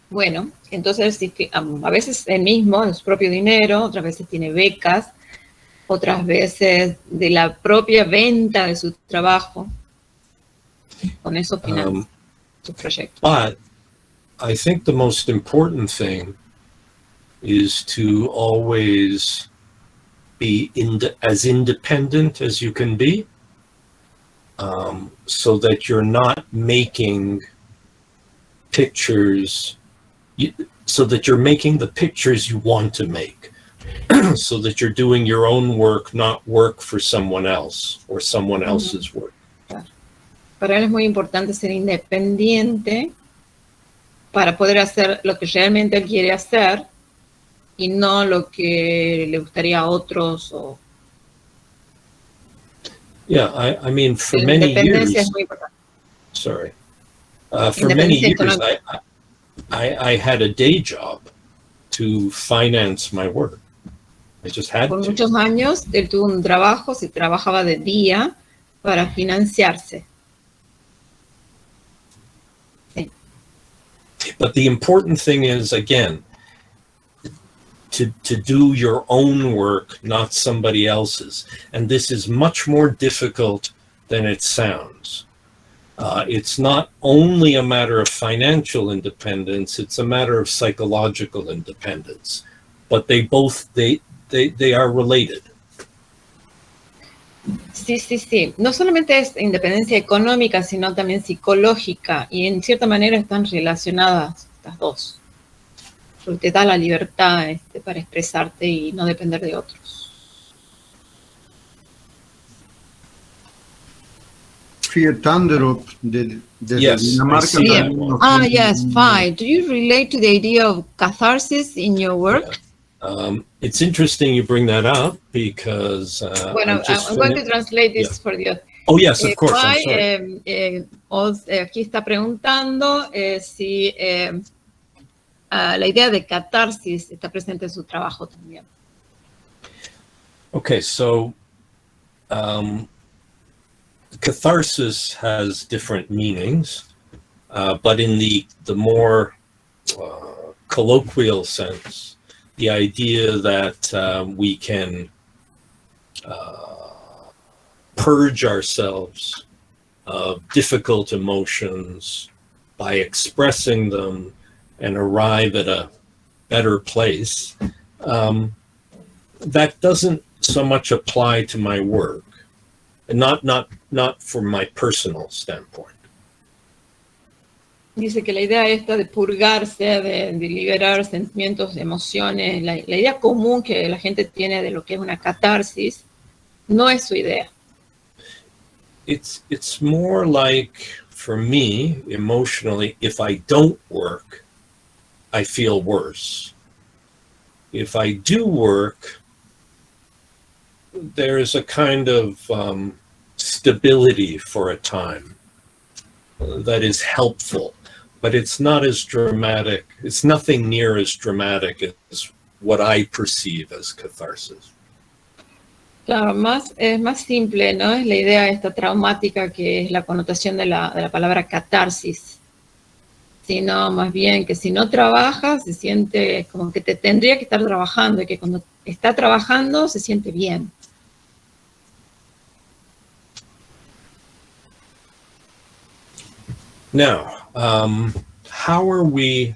Bueno, entonces a veces él mismo, de su propio dinero, otras veces tiene becas, otras veces de la propia venta de su trabajo. Con eso financia su proyecto.
But I think the most important thing is to always be as independent as you can be, so that you're not making pictures, so that you're making the pictures you want to make, so that you're doing your own work, not work for someone else or someone else's work.
Claro. Para él es muy importante ser independiente para poder hacer lo que realmente él quiere hacer y no lo que le gustaría a otros.
Yeah, I mean, for many years.
Es muy importante.
Sorry. For many years, I had a day job to finance my work. I just had
Por
to.
muchos años él tuvo un trabajo, se trabajaba de día para financiarse. Sí.
But the important thing is, again, to do your own work, not somebody else's. And this is much more difficult than it sounds. It's not only a matter of financial independence, it's a matter of psychological independence. But they they are related.
Sí, sí, sí. No solamente es independencia económica, sino también psicológica. Y en cierta manera están relacionadas estas dos. Porque te da la libertad para expresarte y no depender de otros.
Fiat Thunderop desde
Yes, I
Dinamarca
see that
también
one.
nos
Ah,
tiene
yes, fine. Do you relate to the idea of catharsis in your work?
It's interesting you bring that up because
Bueno,
I just
I'm going to
finished.
translate this for you.
Oh yes, of course. I'm sorry.
Aquí está preguntando si la idea de catarsis está presente en su trabajo también.
Okay, so catharsis has different meanings, but in the more colloquial sense, the idea that we can purge ourselves of difficult emotions by expressing them and arrive at a better place, that doesn't so much apply to my work, and not from my personal standpoint.
Dice que la idea esta de purgarse, de liberar sentimientos, emociones, la idea común que la gente tiene de lo que es una catarsis, no es su idea.
It's more like, for me, emotionally, if I don't work, I feel worse. If I do work, there's a kind of stability for a time that is helpful, but it's not as dramatic. It's nothing near as dramatic as what I perceive as catharsis.
Claro, es más simple, ¿no? Es la idea esta traumática que es la connotación de la palabra catarsis. Sino más bien que si no trabaja, se siente como que te tendría que estar trabajando y que cuando está trabajando se siente bien.
Now, how are we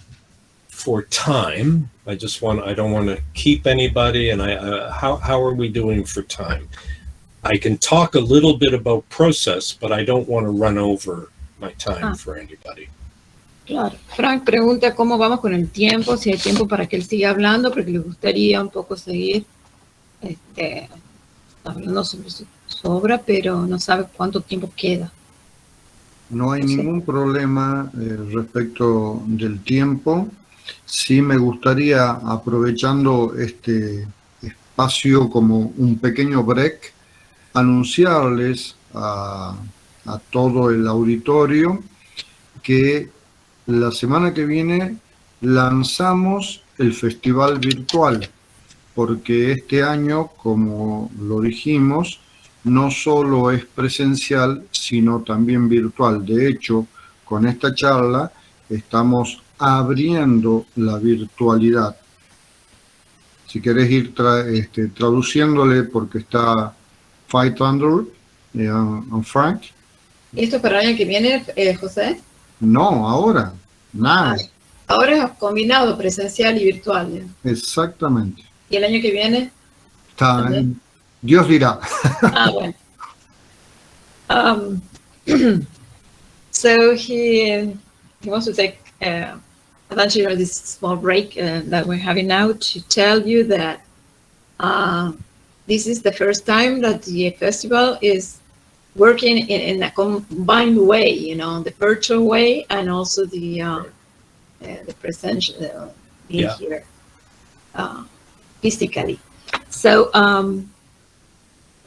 for time? I don't want to keep anybody, and how are we doing for time? I can talk a little bit about process, but I don't want to run over my time for anybody.
Claro. Frank pregunta cómo vamos con el tiempo, si hay tiempo para que él siga hablando, porque le gustaría un poco seguir hablando sobre su obra, pero no sabe cuánto tiempo queda.
No hay ningún problema respecto del tiempo. Sí me gustaría, aprovechando este espacio como un pequeño break, anunciarles a todo el auditorio que la semana que viene lanzamos el festival virtual, porque este año, como lo dijimos, no solo es presencial, sino también virtual. De hecho, con esta charla estamos abriendo la virtualidad. Si querés ir traduciéndole, porque está 500 en Frank.
¿Y esto para el año que viene, José?
No, ahora. Nada.
Ahora es combinado presencial y virtual. ¿Ya?
Exactamente.
¿Y el año que viene?
Está, Dios dirá.
Bueno. So he wants to take advantage of this small break that we're having now to tell you that this is the first time that the festival is working in a combined way, you know, the virtual way and also the presential being here physically. So,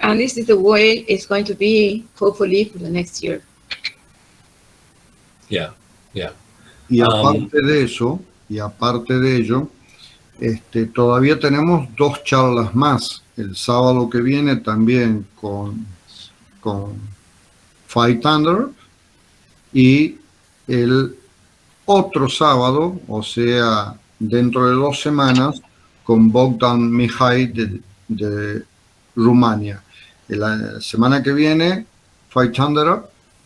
and this is the way it's going to be, hopefully, for the next year.
Yeah, yeah.
Y aparte de ello, todavía tenemos 2 charlas más. El sábado que viene también con Fight Thunder, y el otro sábado, o sea, dentro de 2 semanas, con Bogdan Mihai de Rumania. La semana que viene, Fight Thunder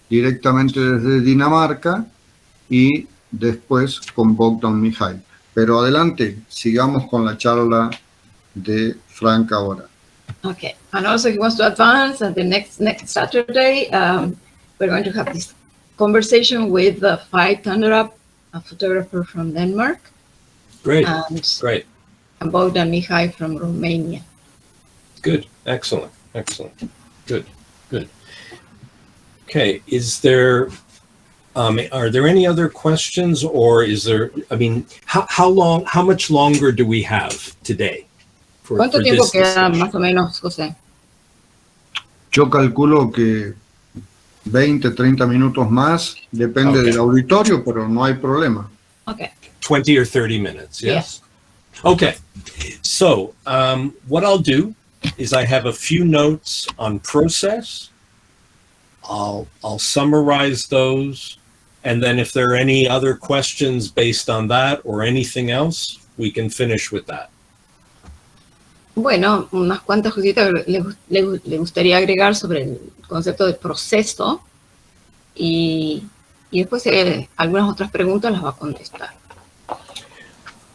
directamente desde Dinamarca, y después con Bogdan Mihai. Pero adelante, sigamos con la charla de Frank ahora.
Okay, and also he wants to advance, and the next Saturday, we're going to have this conversation with Fai Tanderup, a photographer from Denmark.
Great,
And
great.
and Bogdan Mihai from Romania.
Good, excellent, excellent. Good, good. Okay, is there, are there any other questions, or is there, I mean, how much longer do we have today?
¿Cuánto tiempo queda más o menos, José?
Yo calculo que 20, 30 minutos más, depende
Okay.
del auditorio, pero no hay problema.
Okay.
20 or 30 minutes, yes? Yeah. Okay, so what I'll do is I have a few notes on process. I'll summarize those, and then if there are any other questions based on that or anything else, we can finish with that.
Bueno, unas cuantas cositas le gustaría agregar sobre el concepto de proceso y después algunas otras preguntas las va a contestar.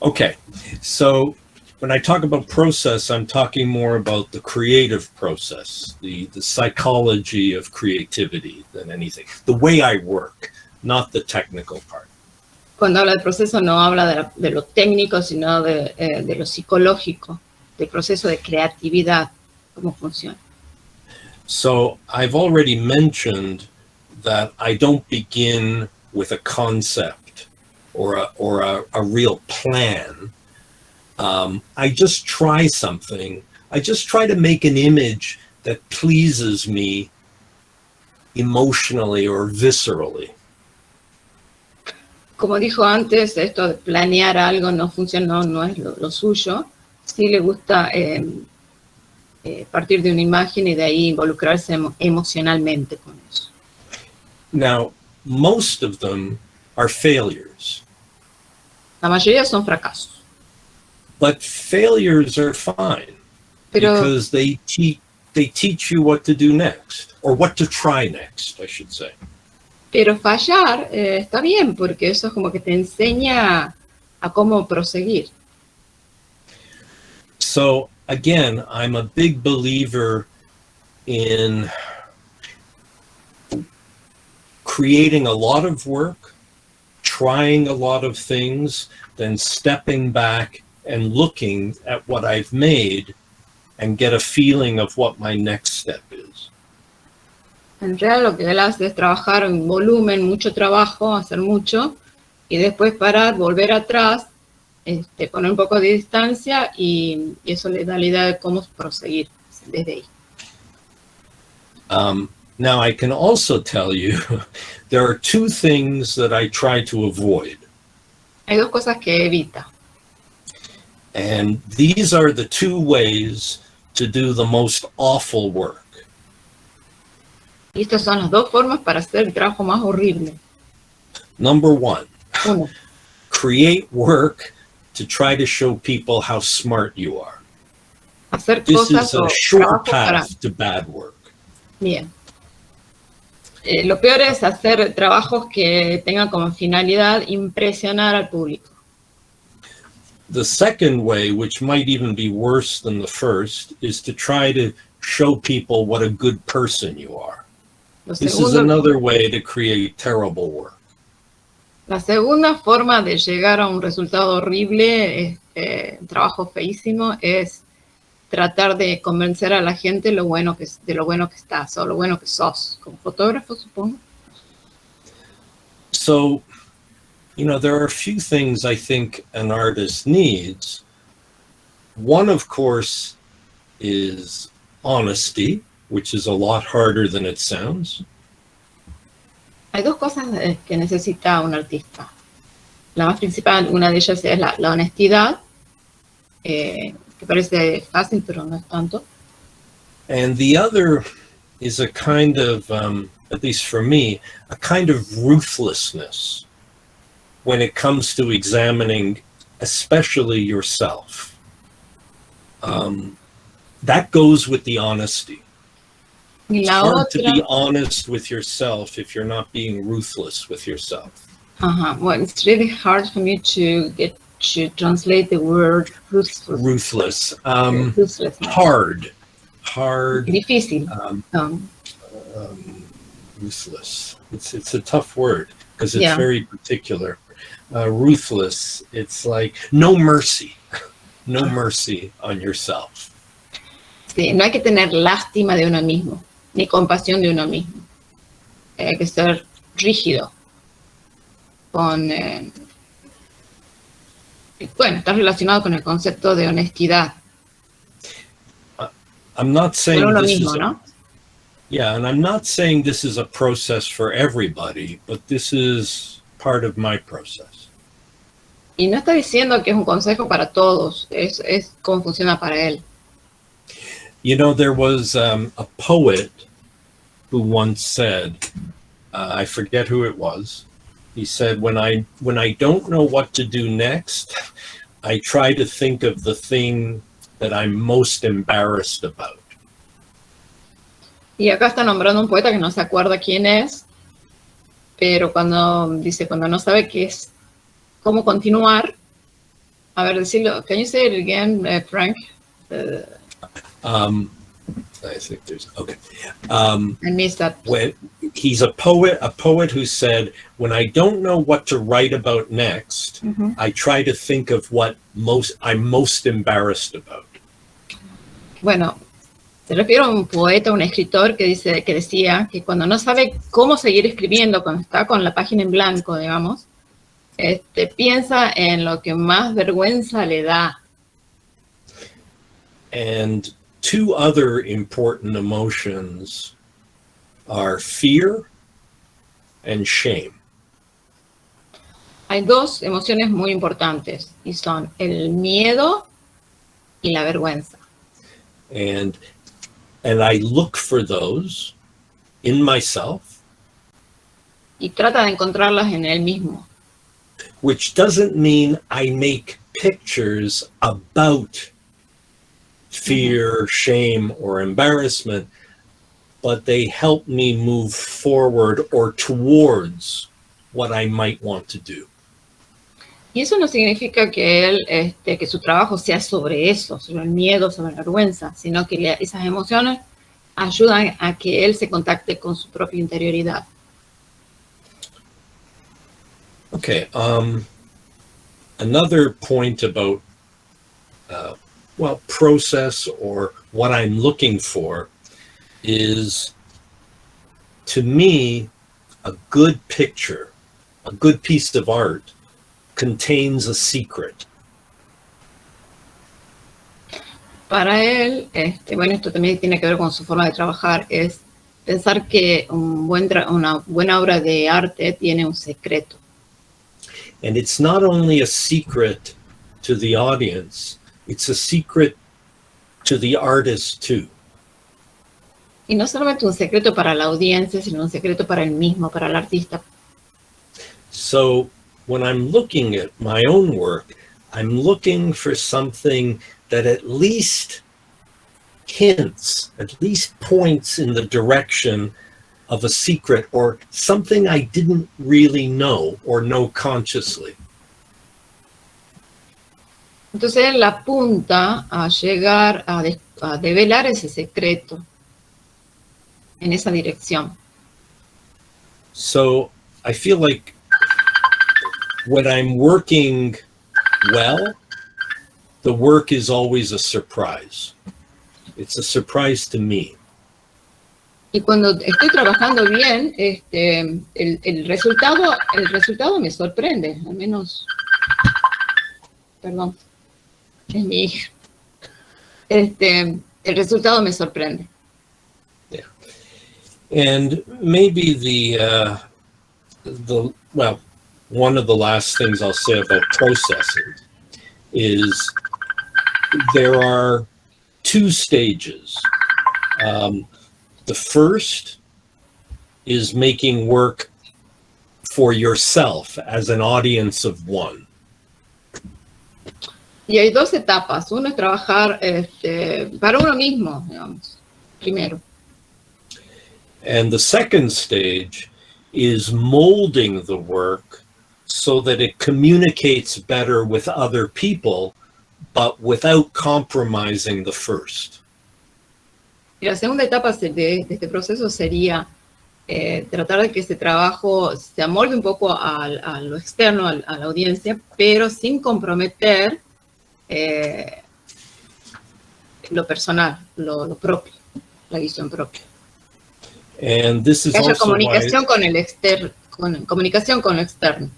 Okay, so when I talk about process, I'm talking more about the creative process, the psychology of creativity than anything, the way I work, not the technical part.
Cuando habla de proceso no habla de lo técnico, sino de lo psicológico, del proceso de creatividad, cómo funciona.
So I've already mentioned that I don't begin with a concept or a real plan. I just try something. I just try to make an image that pleases me emotionally or viscerally.
Como dijo antes, esto de planear algo no funciona, no es lo suyo. Sí le gusta partir de una imagen y de ahí involucrarse emocionalmente con eso.
Now, most of them are failures.
La mayoría son fracasos.
But failures are fine, because they teach you what to do next, or what to try next, I should say.
Pero fallar está bien, porque eso es como que te enseña a cómo proseguir.
So again, I'm a big believer in creating a lot of work, trying a lot of things, then stepping back and looking at what I've made and get a feeling of what my next step is.
En realidad lo que él hace es trabajar en volumen, mucho trabajo, hacer mucho, y después parar, volver atrás, poner un poco de distancia y eso le da la idea de cómo proseguir desde ahí.
Now I can also tell you there are two things that I try to avoid.
Hay dos cosas que evita.
And these are the two ways to do the most awful work.
Y estas son las dos formas para hacer el trabajo más horrible.
Number one,
Uno,
create work to try to show people how smart you are.
hacer
This
cosas
is a
o
short
trabajo para...
path to bad work.
Bien. Lo peor es hacer trabajos que tengan como finalidad impresionar al público.
The second way, which might even be worse than the first, is to try to show people what a good person you are. This is another way to create terrible work.
La segunda forma de llegar a un resultado horrible, un trabajo feísimo, es tratar de convencer a la gente de lo bueno que estás o lo bueno que sos, como fotógrafo, supongo.
So, you know, there are a few things I think an artist needs. One, of course, is honesty, which is a lot harder than it sounds.
Hay dos cosas que necesita un artista. La más principal, una de ellas es la honestidad, que parece fácil, pero no es tanto.
And the other is a kind of, at least for me, a kind of ruthlessness when it comes to examining, especially yourself. That goes with the honesty.
Y
It's
la
hard to
otra,
be honest with yourself if you're not being ruthless with yourself.
well, it's really hard for me to get to translate the word
Ruthless.
ruthlessness.
Hard.
Difícil.
Ruthless. It's a tough word because it's
Yeah.
very particular. Ruthless. It's like no mercy. No mercy on yourself.
Sí, no hay que tener lástima de uno mismo, ni compasión de uno mismo. Hay que ser rígido. Bueno, está relacionado con el concepto de honestidad.
I'm not saying
Con uno
this
mismo,
is
¿no?
Yeah, and I'm not saying this is a process for everybody, but this is part of my process.
Y no está diciendo que es un consejo para todos, es cómo funciona para él.
You know, there was a poet who once said, I forget who it was. He said, when I don't know what to do next, I try to think of the thing that I'm most embarrassed about.
Y acá está nombrando un poeta que no se acuerda quién es, pero cuando no sabe cómo continuar, a ver, decirlo, can you say it again, Frank?
I think there's, okay.
I missed that.
When he's a poet who said, when I don't know what to write about next, I try to think of what I'm most embarrassed about.
Bueno, se refiere a un poeta, un escritor que decía que cuando no sabe cómo seguir escribiendo, cuando está con la página en blanco, digamos, piensa en lo que más vergüenza le da.
And two other important emotions are fear and shame.
Hay dos emociones muy importantes y son el miedo y la vergüenza.
And I look for those in myself.
Y trata de encontrarlas en él mismo.
Which doesn't mean I make pictures about fear, shame, or embarrassment, but they help me move forward or towards what I might want to do.
Y eso no significa que que su trabajo sea sobre eso, sobre el miedo, sobre la vergüenza, sino que esas emociones ayudan a que él se contacte con su propia interioridad.
Okay, another point about, process or what I'm looking for is, to me, a good picture, a good piece of art contains a secret.
Para él, bueno, esto también tiene que ver con su forma de trabajar, es pensar que una buena obra de arte tiene un secreto.
And it's not only a secret to the audience, it's a secret to the artist too.
Y no solamente un secreto para la audiencia, sino un secreto para él mismo, para el artista.
So when I'm looking at my own work, I'm looking for something that at least hints, at least points in the direction of a secret or something I didn't really know or know consciously.
Entonces él apunta a llegar a develar ese secreto en esa dirección.
So I feel like when I'm working well, the work is always a surprise. It's a surprise to me.
Y cuando estoy trabajando bien, el resultado me sorprende, al menos, perdón, es mi hija. El resultado me sorprende.
Yeah. And maybe one of the last things I'll say about processing is there are two stages. The first is making work for yourself as an audience of one.
Y hay dos etapas. Uno es trabajar para uno mismo, digamos, primero.
And the second stage is molding the work so that it communicates better with other people, but without compromising the first.
Y la segunda etapa de este proceso sería tratar de que este trabajo se amolde un poco a lo externo, a la audiencia, pero sin comprometer lo personal, lo propio, la visión propia.
And this is
Que haya
also
comunicación
why,
con el comunicación con lo externo.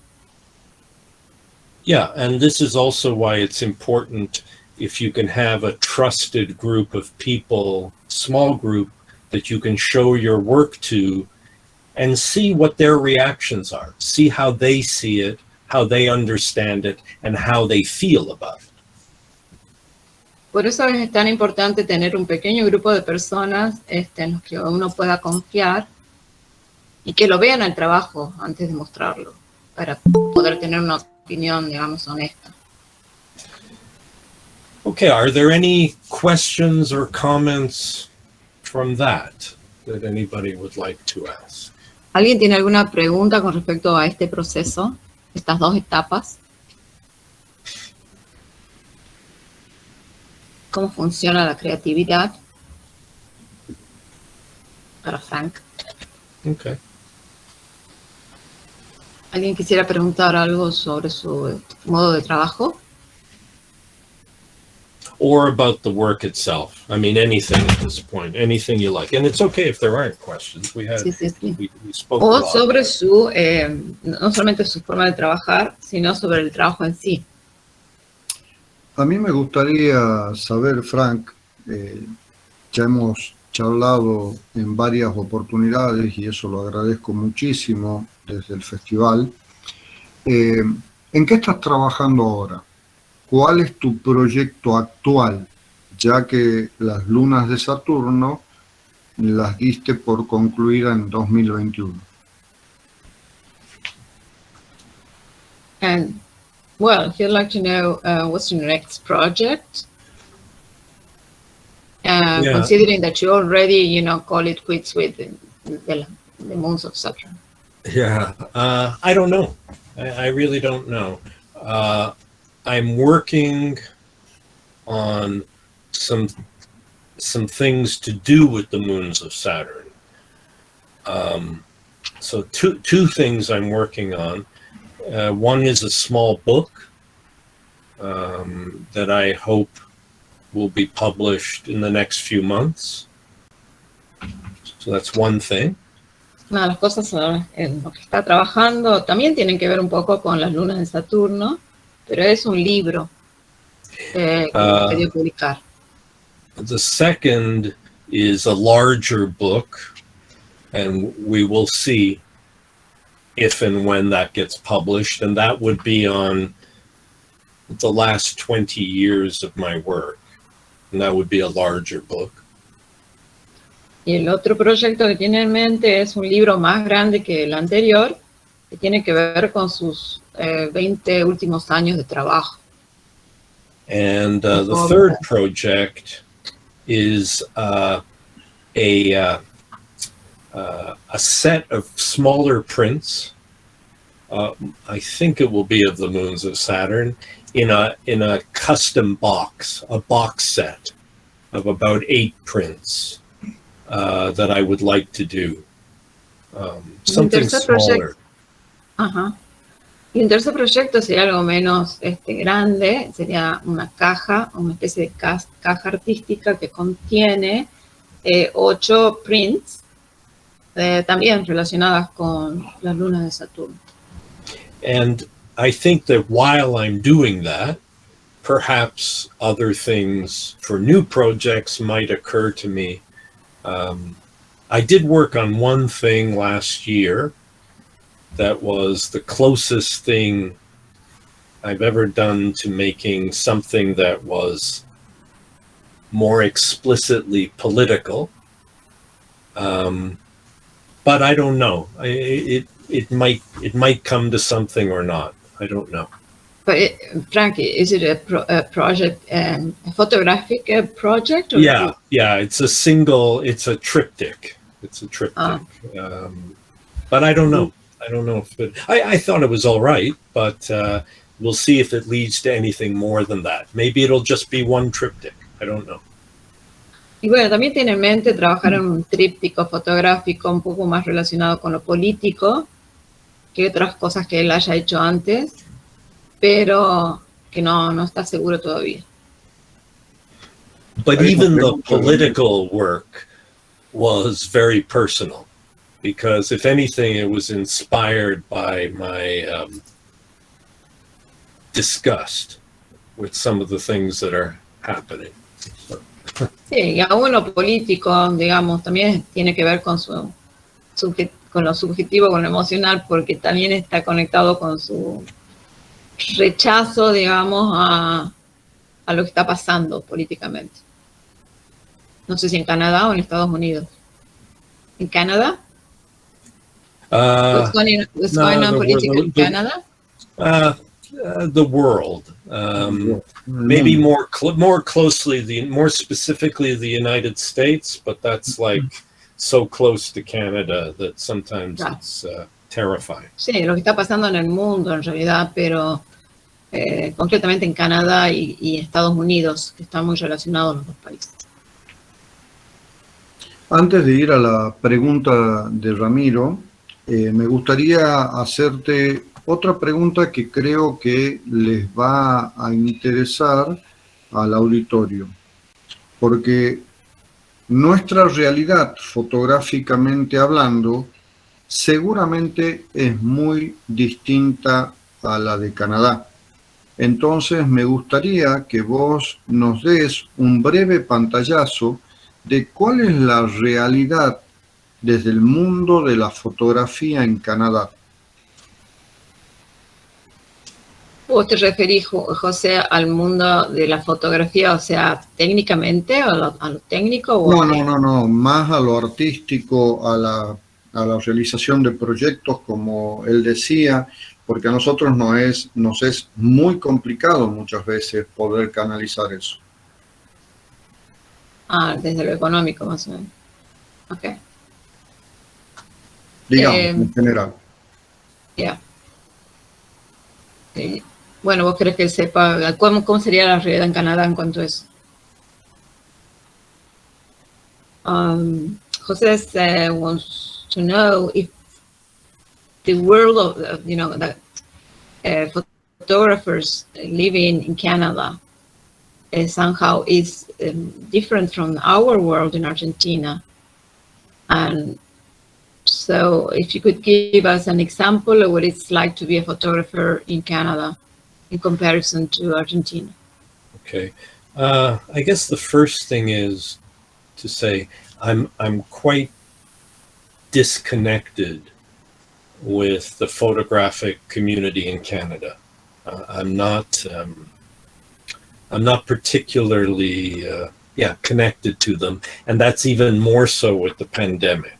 yeah, and this is also why it's important if you can have a trusted group of people, small group, that you can show your work to and see what their reactions are, see how they see it, how they understand it, and how they feel about it.
Por eso es tan importante tener un pequeño grupo de personas en los que uno pueda confiar y que lo vean al trabajo antes de mostrarlo, para poder tener una opinión, digamos, honesta.
Okay, are there any questions or comments from that anybody would like to ask?
¿Alguien tiene alguna pregunta con respecto a este proceso, estas dos etapas? ¿Cómo funciona la creatividad? Para Frank.
Okay.
¿Alguien quisiera preguntar algo sobre su modo de trabajo?
Or about the work itself. I mean, anything at this point, anything you like. And it's okay if there aren't questions. We had,
Sí, sí, sí.
we spoke a
O
lot.
sobre no solamente su forma de trabajar, sino sobre el trabajo en sí.
A mí me gustaría saber, Frank, ya hemos charlado en varias oportunidades y eso lo agradezco muchísimo desde el festival. ¿En qué estás trabajando ahora? ¿Cuál es tu proyecto actual? Ya que las lunas de Saturno las diste por concluida en 2021.
And, well, he'd like to know what's your next project?
Yeah.
Considering that you already, call it quits with the moons of Saturn.
Yeah, I don't know. I really don't know. I'm working on some things to do with the moons of Saturn. So two things I'm working on. One is a small book that I hope will be published in the next few months. So that's one thing.
Una de las cosas en lo que está trabajando también tienen que ver un poco con las lunas de Saturno, pero es un libro que quería publicar.
The second is a larger book, and we will see if and when that gets published, and that would be on the last 20 years of my work, and that would be a larger book.
Y el otro proyecto que tiene en mente es un libro más grande que el anterior, que tiene que ver con sus 20 últimos años de trabajo.
And the third project is a set of smaller prints. I think it will be of the moons of Saturn in a custom box, a box set of about 8 prints that I would like to do. Something smaller.
Ajá. Y un tercer proyecto sería algo menos grande, sería una caja, una especie de caja artística que contiene 8 prints también relacionadas con las lunas de Saturno.
And I think that while I'm doing that, perhaps other things for new projects might occur to me. I did work on one thing last year that was the closest thing I've ever done to making something that was more explicitly political. But I don't know. It might come to something or not. I don't know.
But Frankie, is it a project, a photographic project? Or
Yeah. It's a triptych. It's a triptych. But I don't know. I don't know if it, I thought it was all right, but we'll see if it leads to anything more than that. Maybe it'll just be one triptych. I don't know.
Y bueno, también tiene en mente trabajar en un tríptico fotográfico un poco más relacionado con lo político que otras cosas que él haya hecho antes, pero que no está seguro todavía.
But even the political work was very personal, because if anything, it was inspired by my disgust with some of the things that are happening. So.
Sí, y aún lo político, digamos, también tiene que ver con con lo subjetivo, con lo emocional, porque también está conectado con su rechazo, digamos, a lo que está pasando políticamente. No sé si en Canadá o en Estados Unidos. ¿En Canadá? What's going on politically in Canada?
The world, maybe more closely, more specifically the United States, but that's like so close to Canada that sometimes it's terrifying.
Sí, lo que está pasando en el mundo en realidad, pero concretamente en Canadá y Estados Unidos, que están muy relacionados los dos países.
Antes de ir a la pregunta de Ramiro, me gustaría hacerte otra pregunta que creo que les va a interesar al auditorio, porque nuestra realidad, fotográficamente hablando, seguramente es muy distinta a la de Canadá. Entonces me gustaría que vos nos des un breve pantallazo de cuál es la realidad desde el mundo de la fotografía en Canadá.
¿Vos te referís, José, al mundo de la fotografía, o sea, técnicamente, a lo técnico? ¿O
No, más a lo artístico, a la realización de proyectos, como él decía, porque a nosotros nos es muy complicado muchas veces poder canalizar eso.
Desde lo económico, más o menos. Ok.
Digamos, en general.
Ya. Yeah. Bueno, ¿vos querés que él sepa cómo sería la realidad en Canadá en cuanto a eso? José wants to know if the world of that photographers living in Canada somehow is different from our world in Argentina. And so if you could give us an example of what it's like to be a photographer in Canada in comparison to Argentina.
Okay. I guess the first thing is to say I'm quite disconnected with the photographic community in Canada. I'm not particularly connected to them, and that's even more so with the pandemic.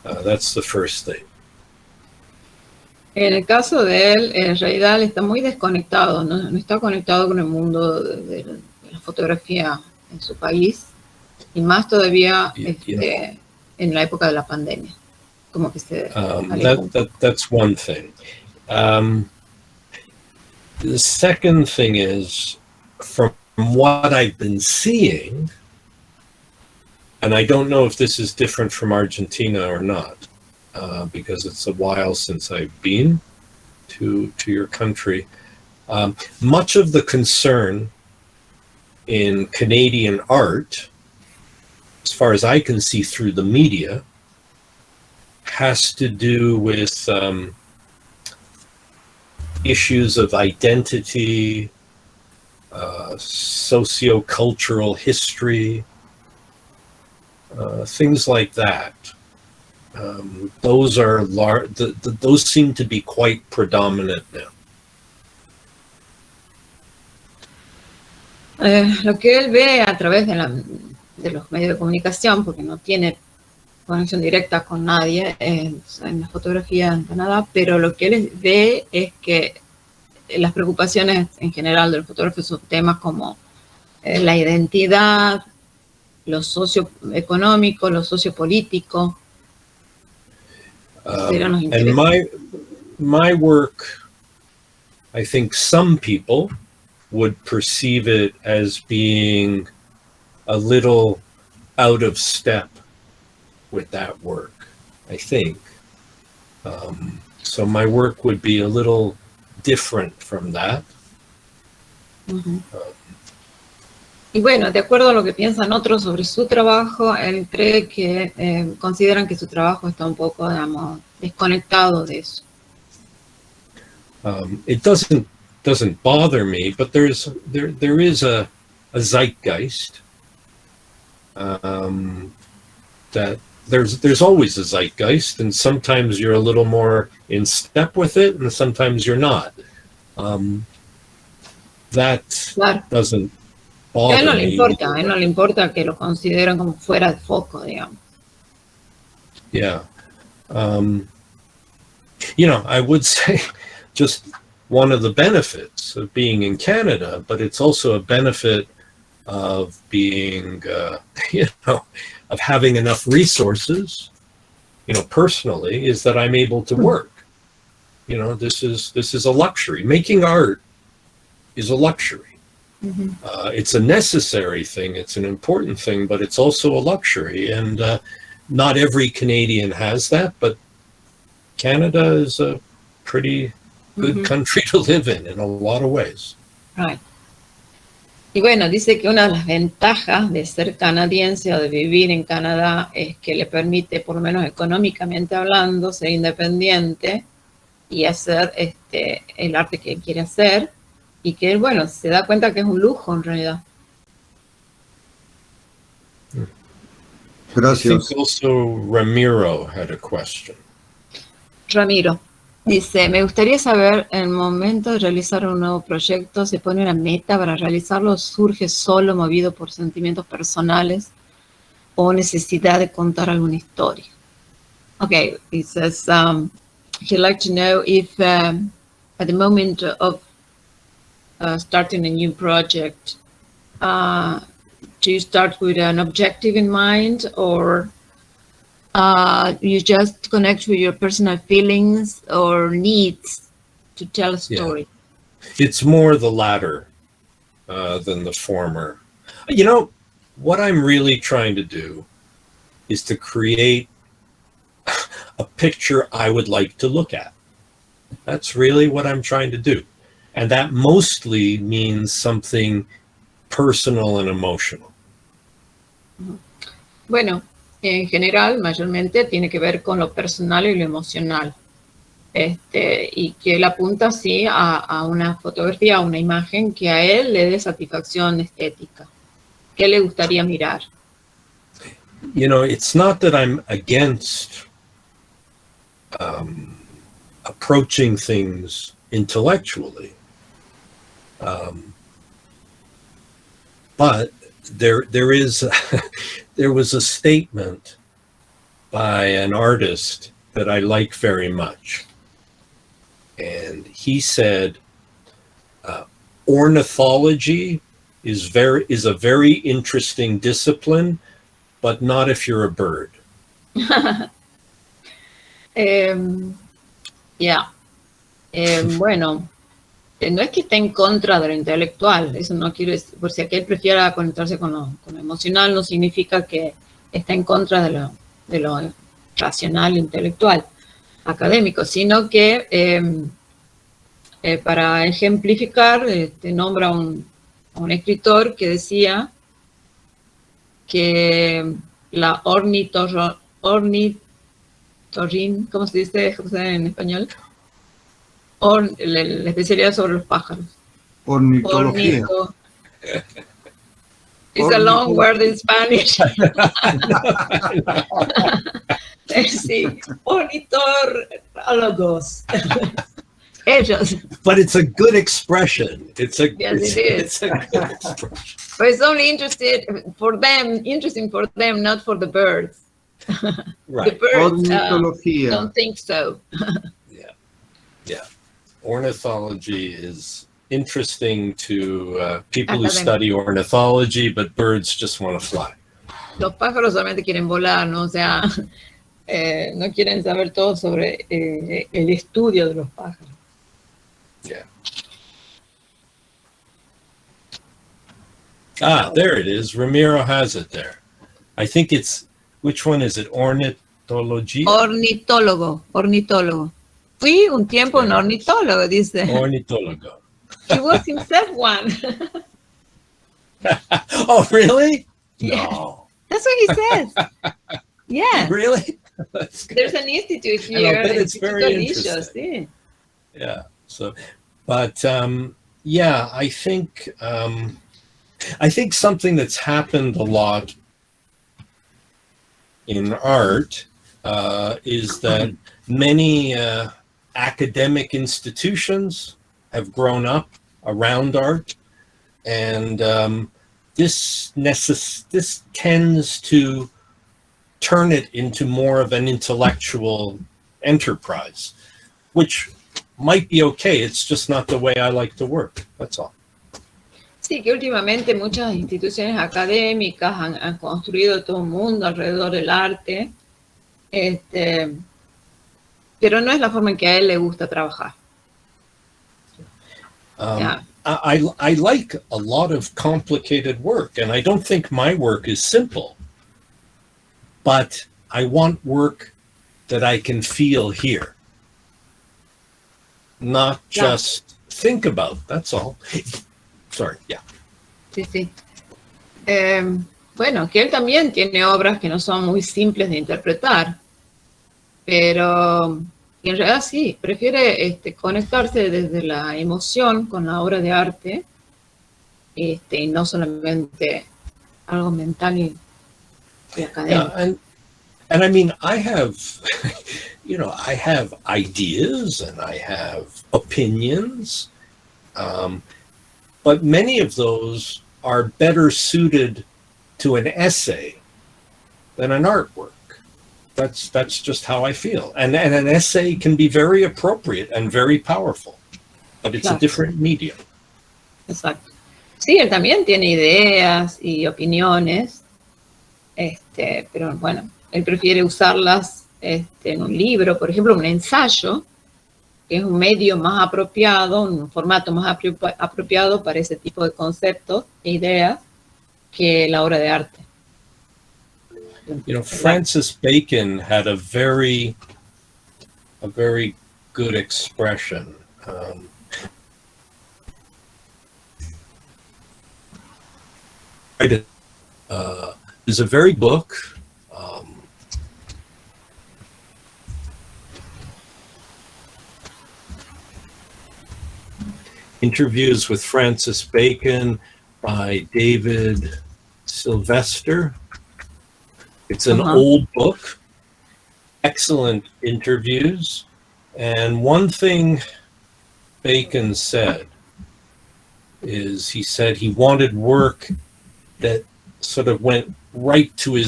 That's the first thing.
En el caso de él, en realidad él está muy desconectado, no está conectado con el mundo de la fotografía en su país, y más todavía en la época de la pandemia. Como que se
that's one thing. The second thing is, from what I've been seeing, and I don't know if this is different from Argentina or not, because it's a while since I've been to your country. Much of the concern in Canadian art, as far as I can see through the media, has to do with issues of identity, socio-cultural history, things like that. Those are those seem to be quite predominant now.
Lo que él ve a través de los medios de comunicación, porque no tiene conexión directa con nadie en la fotografía en Canadá, pero lo que él ve es que las preocupaciones en general del fotógrafo son temas como la identidad, lo socioeconómico, lo sociopolítico.
And my work, I think some people would perceive it as being a little out of step with that work, I think. So my work would be a little different from that.
Y bueno, de acuerdo a lo que piensan otros sobre su trabajo, él cree que consideran que su trabajo está un poco, digamos, desconectado de eso.
It doesn't bother me, but there is a zeitgeist that there's always a zeitgeist, and sometimes you're a little more in step with it, and sometimes you're not. That doesn't bother me.
A él no le importa que lo consideren como fuera de foco, digamos.
Yeah. I would say just one of the benefits of being in Canada, but it's also a benefit of being, of having enough resources, personally, is that I'm able to work. This is a luxury. Making art is a luxury. It's a necessary thing. It's an important thing, but it's also a luxury. And not every Canadian has that, but Canada is a pretty good country to live in a lot of ways.
Right. Y bueno, dice que una de las ventajas de ser canadiense o de vivir en Canadá es que le permite, por lo menos económicamente hablando, ser independiente y hacer el arte que quiere hacer, y que, bueno, se da cuenta que es un lujo en realidad.
Gracias.
I think also Ramiro had a question.
Ramiro dice, me gustaría saber, en el momento de realizar un nuevo proyecto, ¿se pone una meta para realizarlo? ¿Surge solo movido por sentimientos personales o necesidad de contar alguna historia? Okay, he says he'd like to know if at the moment of starting a new project, do you start with an objective in mind, or you just connect with your personal feelings or needs to tell a story?
Yeah. It's more the latter than the former. What I'm really trying to do is to create a picture I would like to look at. That's really what I'm trying to do. And that mostly means something personal and emotional.
Bueno, en general, mayormente tiene que ver con lo personal y lo emocional. Y que él apunta así a una fotografía, a una imagen que a él le dé satisfacción estética. ¿Qué le gustaría mirar?
It's not that I'm against approaching things intellectually. But there was a statement by an artist that I like very much. And he said, ornithology is a very interesting discipline, but not if you're a bird.
Bueno, no es que esté en contra de lo intelectual, eso no quiere decir, por si aquel prefiera conectarse con lo emocional, no significa que está en contra de lo racional, intelectual, académico, sino que para ejemplificar, nombra a un escritor que decía que la ornitorrin, ¿cómo se dice en español? La especialidad sobre los pájaros.
Ornitología.
It's a long word in Spanish. Sí, ornitólogos. Ellos.
But it's a good expression.
Yes, it is.
It's a good expression.
But it's only interesting for them, not for the birds.
Right.
The birds
Ornitología.
don't think so.
Yeah. Ornithology is interesting to people who study ornithology, but birds just want to fly.
Los pájaros solamente quieren volar, ¿no? O sea, no quieren saber todo sobre el estudio de los pájaros.
Yeah. Ah, there it is. Ramiro has it there. I think it's, which one is it? Ornithology?
Ornitólogo. Fui un tiempo un ornitólogo, dice.
Ornitólogo.
He was himself one.
Oh, really?
Yeah.
No.
That's what he says. Yeah.
Really? That's good.
There's an institute
And I'll
here.
bet it's
Instituto
very
Licios,
interesting.
sí.
Yeah. So, but yeah, I think something that's happened a lot in art is that many academic institutions have grown up around art, and this tends to turn it into more of an intellectual enterprise, which might be okay. It's just not the way I like to work. That's all.
Sí, que últimamente muchas instituciones académicas han construido todo un mundo alrededor del arte, pero no es la forma en que a él le gusta trabajar. Yeah.
I like a lot of complicated work, and I don't think my work is simple, but I want work that I can feel here, not just think about. That's all. Sorry, yeah.
Sí, sí. Bueno, que él también tiene obras que no son muy simples de interpretar, pero en realidad sí, prefiere conectarse desde la emoción con la obra de arte, y no solamente algo mental y académico.
Yeah, and I mean, I have, I have ideas and I have opinions, but many of those are better suited to an essay than an artwork. That's just how I feel. And an essay can be very appropriate and very powerful, but it's a different medium.
Exacto. Sí, él también tiene ideas y opiniones, pero bueno, él prefiere usarlas en un libro, por ejemplo, un ensayo, que es un medio más apropiado, un formato más apropiado para ese tipo de conceptos e ideas que la obra de arte.
Francis Bacon had a very good expression. There's a very book. Interviews with Francis Bacon by David Sylvester. It's an old book, excellent interviews. And one thing Bacon said is he said he wanted work that sort of went right to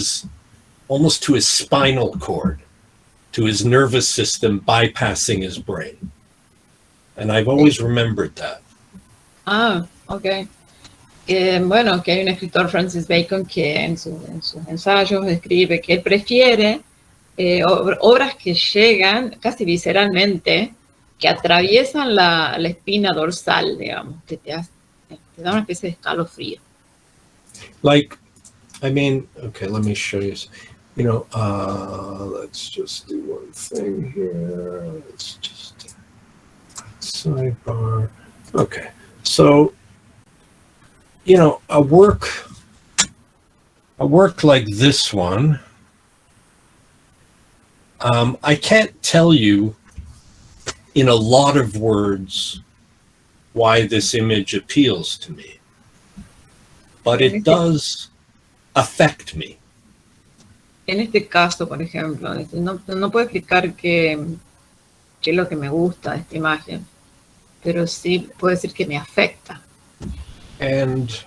almost to his spinal cord, to his nervous system, bypassing his brain. And I've always remembered that.
Ah, okay. Bueno, que hay un escritor, Francis Bacon, que en sus ensayos escribe que él prefiere obras que llegan casi visceralmente, que atraviesan la espina dorsal, digamos, que te da una especie de escalofrío.
Like, I mean, okay, let me show you. Let's just do one thing here. Let's just sidebar. Okay, so a work like this one, I can't tell you in a lot of words why this image appeals to me, but it does affect me.
En este caso, por ejemplo, no puedo explicar qué es lo que me gusta de esta imagen, pero sí puedo decir que me afecta.
And,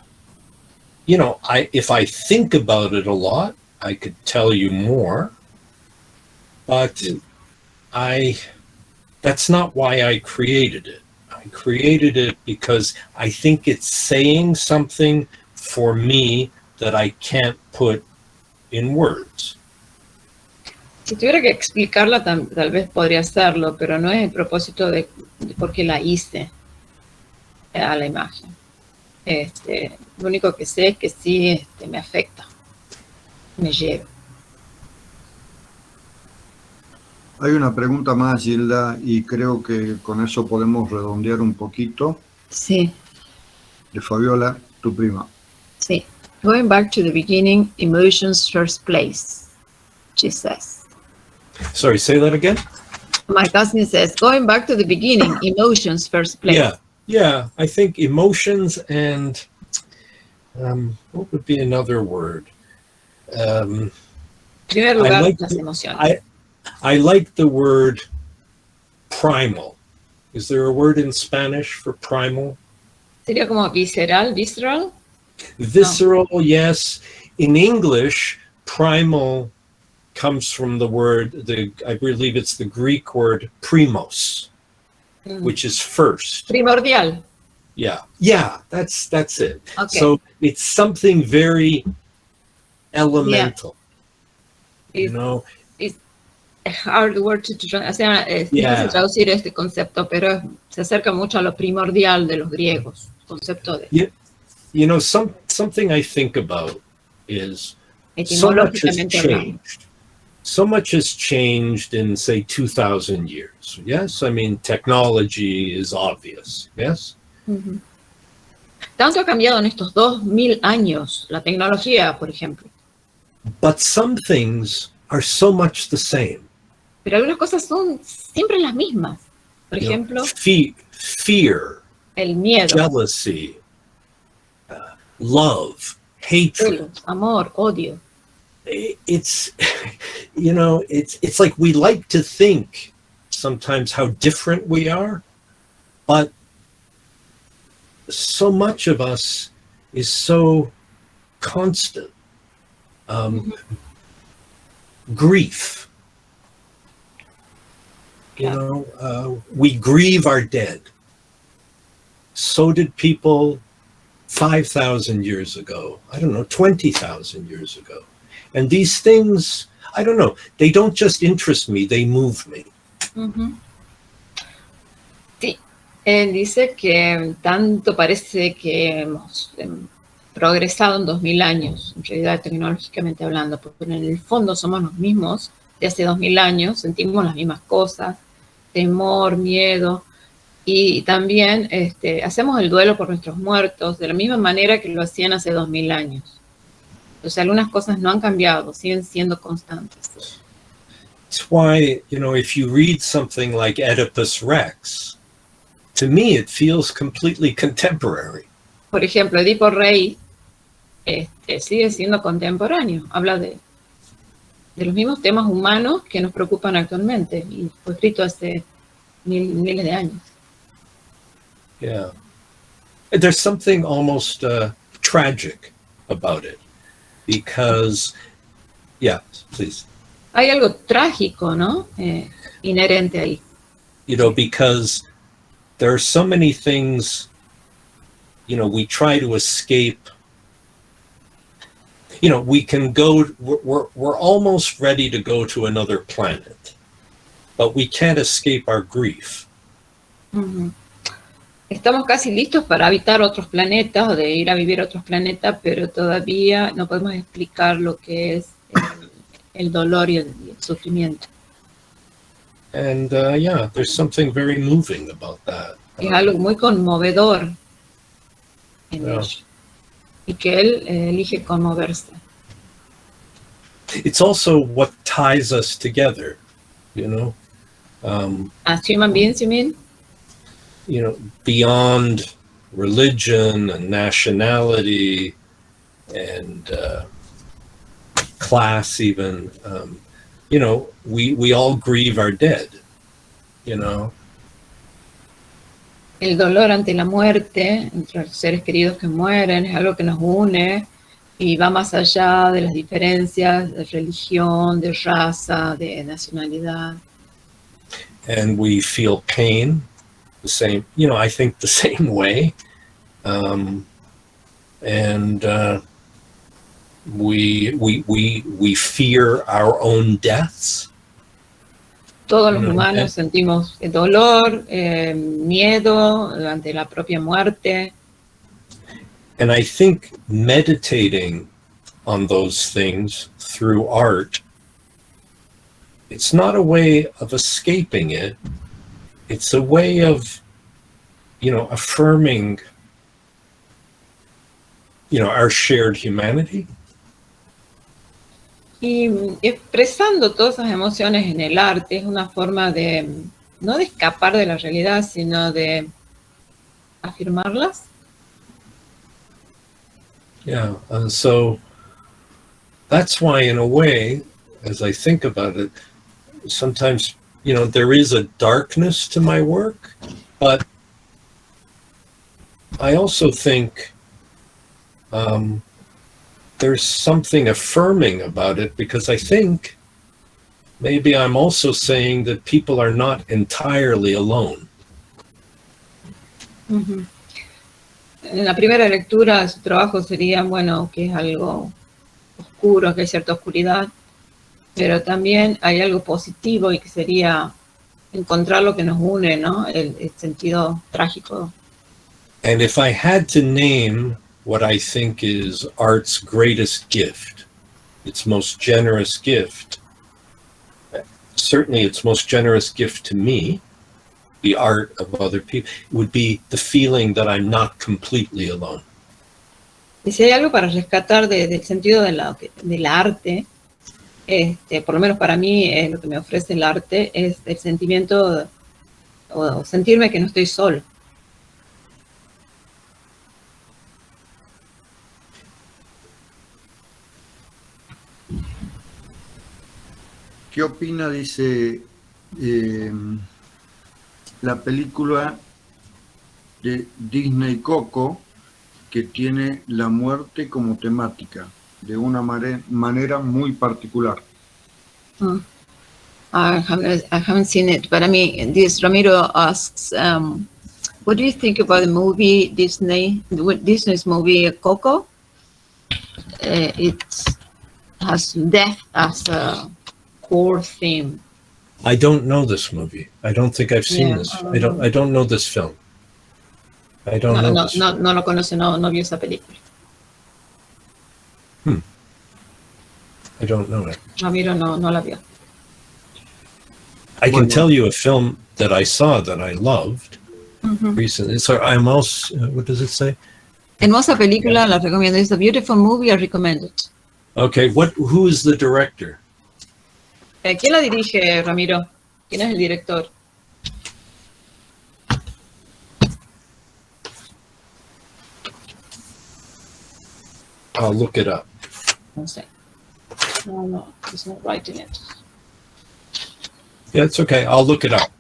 if I think about it a lot, I could tell you more, but that's not why I created it. I created it because I think it's saying something for me that I can't put in words.
Si tuviera que explicarla, tal vez podría hacerlo, pero no es el propósito de por qué la hice a la imagen. Lo único que sé es que sí me afecta, me lleva.
Hay una pregunta más, Gilda, y creo que con eso podemos redondear un poquito.
Sí,
De Fabiola, tu prima.
sí. Going back to the beginning, emotions first place, she says.
Sorry, say that again.
My cousin says, going back to the beginning, emotions first place.
Yeah. I think emotions and what would be another word?
En primer lugar, las emociones.
I like the word primal. Is there a word in Spanish for primal?
Sería como visceral.
Visceral, no. Yes. In English, primal comes from the word, I believe it's the Greek word primos, which is first.
Primordial.
Yeah, that's it.
Okay.
So it's something very elemental.
Yeah. It's a hard word to translate. O sea, es difícil traducir este concepto, pero se acerca mucho a lo primordial de los griegos. Concepto de...
Something I think about is so much has changed in, say, 2,000 years. Yes, I mean, technology is obvious. Yes.
Mm-hmm. Tanto ha cambiado en estos 2000 años la tecnología, por ejemplo.
But some things are so much the same.
Pero algunas cosas son siempre las mismas. Por ejemplo,
fear,
el miedo,
jealousy, love, hatred,
amor, odio.
It's like we like to think sometimes how different we are, but so much of us is so constant. Grief. We grieve our dead. So did people 5,000 years ago. I don't know, 20,000 years ago. And these things, I don't know, they don't just interest me, they move me.
Uh-huh. Sí, él dice que tanto parece que hemos progresado en 2000 años, en realidad tecnológicamente hablando, porque en el fondo somos los mismos de hace 2000 años, sentimos las mismas cosas, temor, miedo, y también hacemos el duelo por nuestros muertos de la misma manera que lo hacían hace 2000 años. O sea, algunas cosas no han cambiado, siguen siendo constantes.
It's why, if you read something like Oedipus Rex, to me it feels completely contemporary.
Por ejemplo, Edipo Rey sigue siendo contemporáneo. Habla de los mismos temas humanos que nos preocupan actualmente y fue escrito hace miles de años.
Yeah. There's something almost tragic about it. Because, yeah, please.
Hay algo trágico, ¿no? Inherente ahí.
Because there are so many things, we try to escape. We can go, we're almost ready to go to another planet, but we can't escape our grief.
Mm-hmm. Estamos casi listos para habitar otros planetas o de ir a vivir a otros planetas, pero todavía no podemos explicar lo que es el dolor y el sufrimiento.
And there's something very moving about that.
Es algo muy conmovedor en ello. Y que él elige conmoverse.
It's also what ties us together,
As human beings, you mean?
Beyond religion and nationality and class even, we all grieve our dead,
El dolor ante la muerte, entre los seres queridos que mueren, es algo que nos une y va más allá de las diferencias de religión, de raza, de nacionalidad.
And we feel pain the same, I think the same way. We fear our own deaths.
Todos los
No,
humanos sentimos dolor, miedo ante la propia muerte.
And I think meditating on those things through art, it's not a way of escaping it. It's a way of, affirming, our shared humanity.
Y expresando todas esas emociones en el arte es una forma de, no de escapar de la realidad, sino de afirmarlas.
Yeah, and so that's why, in a way, as I think about it, sometimes, there is a darkness to my work, but I also think there's something affirming about it, because I think maybe I'm also saying that people are not entirely alone.
Uh-huh. En la primera lectura de su trabajo sería, bueno, que es algo oscuro, que hay cierta oscuridad, pero también hay algo positivo y que sería encontrar lo que nos une, ¿no? El sentido trágico.
And if I had to name what I think is art's greatest gift, its most generous gift, certainly its most generous gift to me, the art of other people, would be the feeling that I'm not completely alone.
Y si hay algo para rescatar del sentido del arte, por lo menos para mí, lo que me ofrece el arte es el sentimiento o sentirme que no estoy solo.
¿Qué opina, dice, la película de Disney Coco, que tiene la muerte como temática, de una manera muy particular?
I haven't seen it, but I mean, this Ramiro asks, what do you think about the movie Disney's movie Coco? It has death as a core theme.
I don't know this movie. I don't think I've seen this. I don't know this film. I don't know this film.
No lo conoce, no vio esa película.
I don't know it.
Ramiro no la vio.
I can tell you a film that I saw that I loved recently. So I'm also, what does it say?
Hermosa película, la recomiendo. It's a beautiful movie, I recommend it.
Okay, who is the director?
¿Quién la dirige, Ramiro? ¿Quién es el director?
I'll look it up.
No sé. No, he's not writing it.
Yeah, it's okay. I'll look it up.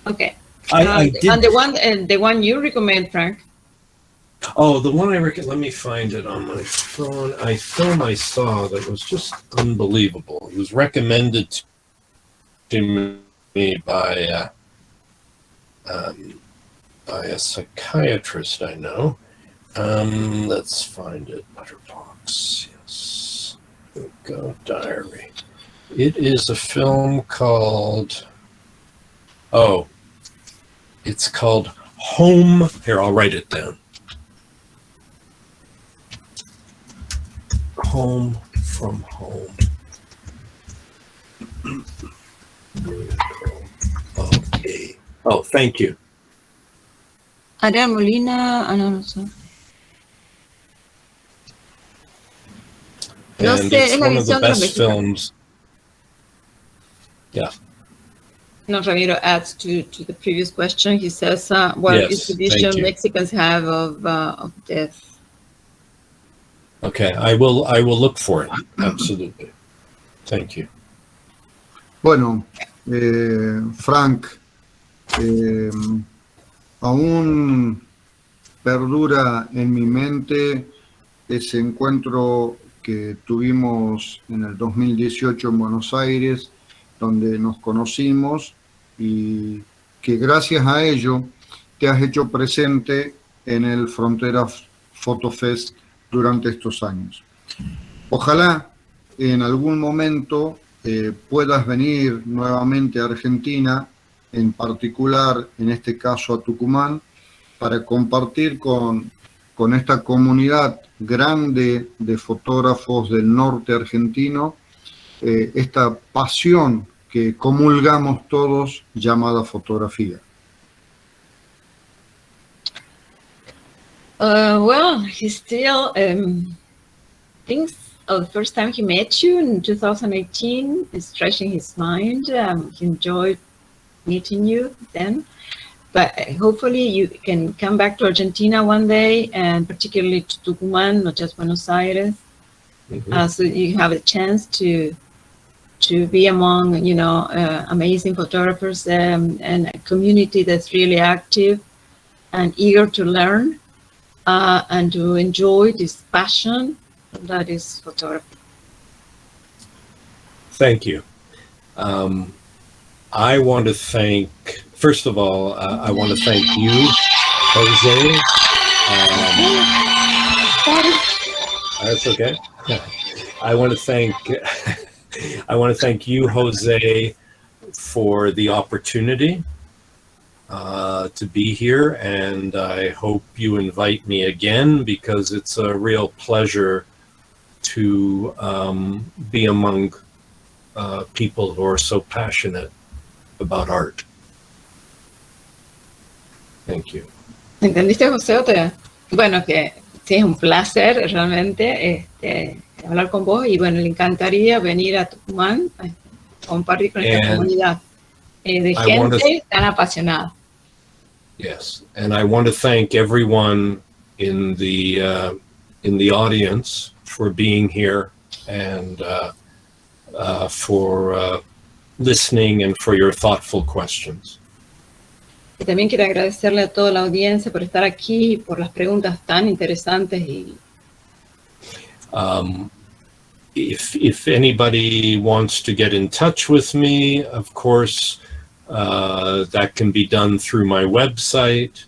Okay.
I did.
And the one you recommend, Frank?
Oh, the one I recommend. Let me find it on my phone. A film I saw that was just unbelievable. It was recommended to me by a psychiatrist I know. Let's find it. Letterbox. Yes. Here we go. Diary. It is a film called. Oh, it's called Home. Here, I'll write it down. Home from Home. Okay. Oh, thank you.
Adrián Molina, no sé. No
And
sé,
it's
es la
one of the
visión de los
best
mexicanos.
films. Yeah.
No, Ramiro adds to the previous question. He says, what
Yes,
is the
thank
vision
you.
Mexicans have of death?
Okay, I will look for it. Absolutely. Thank you.
Bueno, Frank, aún perdura en mi mente ese encuentro que tuvimos en el 2018 en Buenos Aires, donde nos conocimos y que gracias a ello te has hecho presente en el Frontera Photo Fest durante estos años. Ojalá en algún momento puedas venir nuevamente a Argentina, en particular, en este caso a Tucumán, para compartir con esta comunidad grande de fotógrafos del norte argentino esta pasión que comulgamos todos llamada fotografía.
Well, he still thinks of the first time he met you in 2018, is stretching his mind. He enjoyed meeting you then. But hopefully you can come back to Argentina one day, and particularly to Tucumán, not just Buenos Aires.
Mhm.
So you have a chance to be among, amazing photographers and a community that's really active and eager to learn and to enjoy this passion that is photography.
Thank you. I want to thank, first of all, I want to thank you, Jose. That's okay. I want to thank you, Jose, for the opportunity to be here, and I hope you invite me again, because it's a real pleasure to be among people who are so passionate about art. Thank you.
¿Entendiste, José? Bueno, que sí, es un placer realmente hablar con vos, y bueno, le encantaría venir a Tucumán a compartir con esta comunidad de gente tan apasionada.
Yes, and I want to thank everyone in the audience for being here and for listening and for your thoughtful questions.
Y también quiero agradecerle a toda la audiencia por estar aquí, por las preguntas tan interesantes. Y
if anybody wants to get in touch with me, of course, that can be done through my website.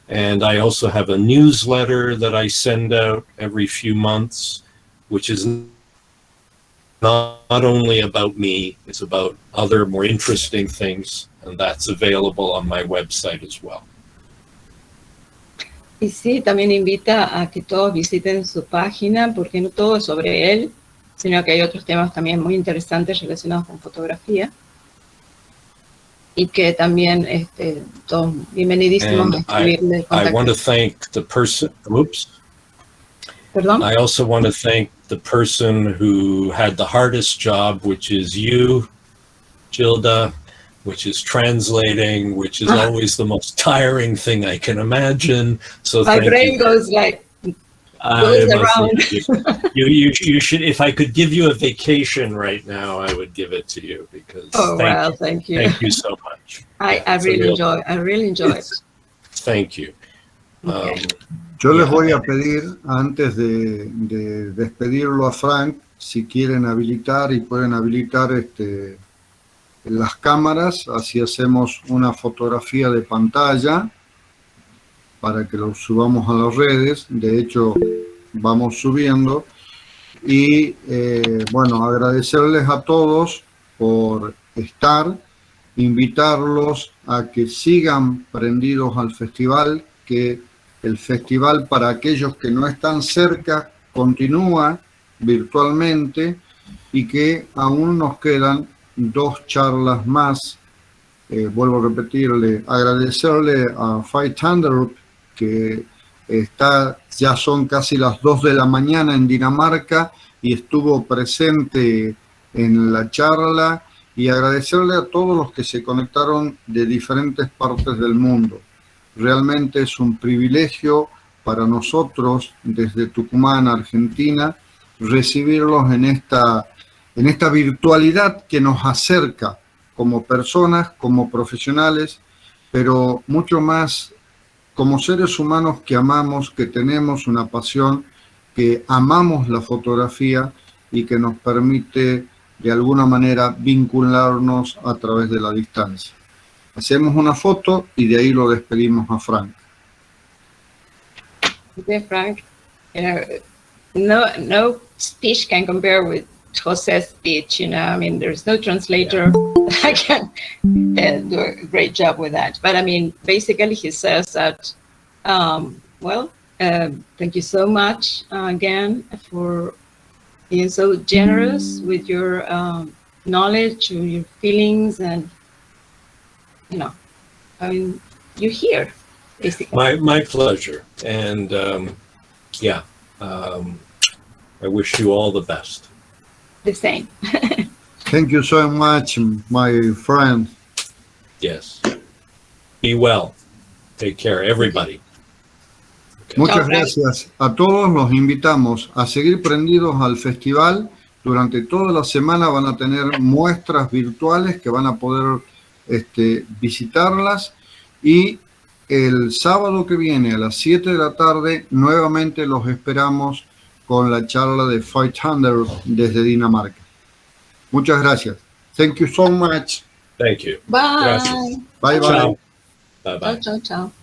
And I also have a newsletter that I send out every few months, which is not only about me, it's about other more interesting things, and that's available on my website as well.
Y sí, también invita a que todos visiten su página, porque no todo es sobre él, sino que hay otros temas también muy interesantes relacionados con fotografía. Y que también todos bienvenidísimos a escribirle.
I want to thank the person,
Perdón.
I also want to thank the person who had the hardest job, which is you, Gilda, which is translating, which is always the most tiring thing I can imagine. So
my brain goes like, goes around.
You should, if I could give you a vacation right now, I would give it to you, because
thank you.
Thank you so much.
I really enjoy it.
Thank you.
Okay.
Yo les voy a pedir, antes de despedirlo a Frank, si quieren habilitar y pueden habilitar las cámaras, así hacemos una fotografía de pantalla para que lo subamos a las redes. De hecho, vamos subiendo. Y bueno, agradecerles a todos por estar, invitarlos a que sigan prendidos al festival, que el festival, para aquellos que no están cerca, continúa virtualmente, y que aún nos quedan 2 charlas más. Vuelvo a repetirle, agradecerle a Fight Thunder, que ya son casi las 2 de la mañana en Dinamarca y estuvo presente en la charla, y agradecerle a todos los que se conectaron de diferentes partes del mundo. Realmente es un privilegio para nosotros, desde Tucumán, Argentina, recibirlos en esta virtualidad que nos acerca como personas, como profesionales, pero mucho más como seres humanos que amamos, que tenemos una pasión, que amamos la fotografía y que nos permite de alguna manera vincularnos a través de la distancia. Hacemos una foto y de ahí lo despedimos a Frank.
Okay, Frank, no speech can compare with Jose's speech, you know, I mean, there's no translator that can do a great job with that. But I mean, basically he says that, thank you so much again for being so generous with your knowledge, with your feelings, and, you know, I mean, you're here, basically.
My pleasure. And I wish you all the best.
The same.
Thank you so much, my friend.
Yes. Be well. Take care, everybody. Okay.
Muchas gracias a todos. Los invitamos a seguir prendidos al festival. Durante toda la semana van a tener muestras virtuales que van a poder visitarlas. Y el sábado que viene a las 7 de la tarde nuevamente los esperamos con la charla de 500 desde Dinamarca. Muchas gracias. Thank you so much.
Thank you.
Bye.
Gracias.
Bye bye.
Ciao. Bye bye.
Ciao, ciao, ciao.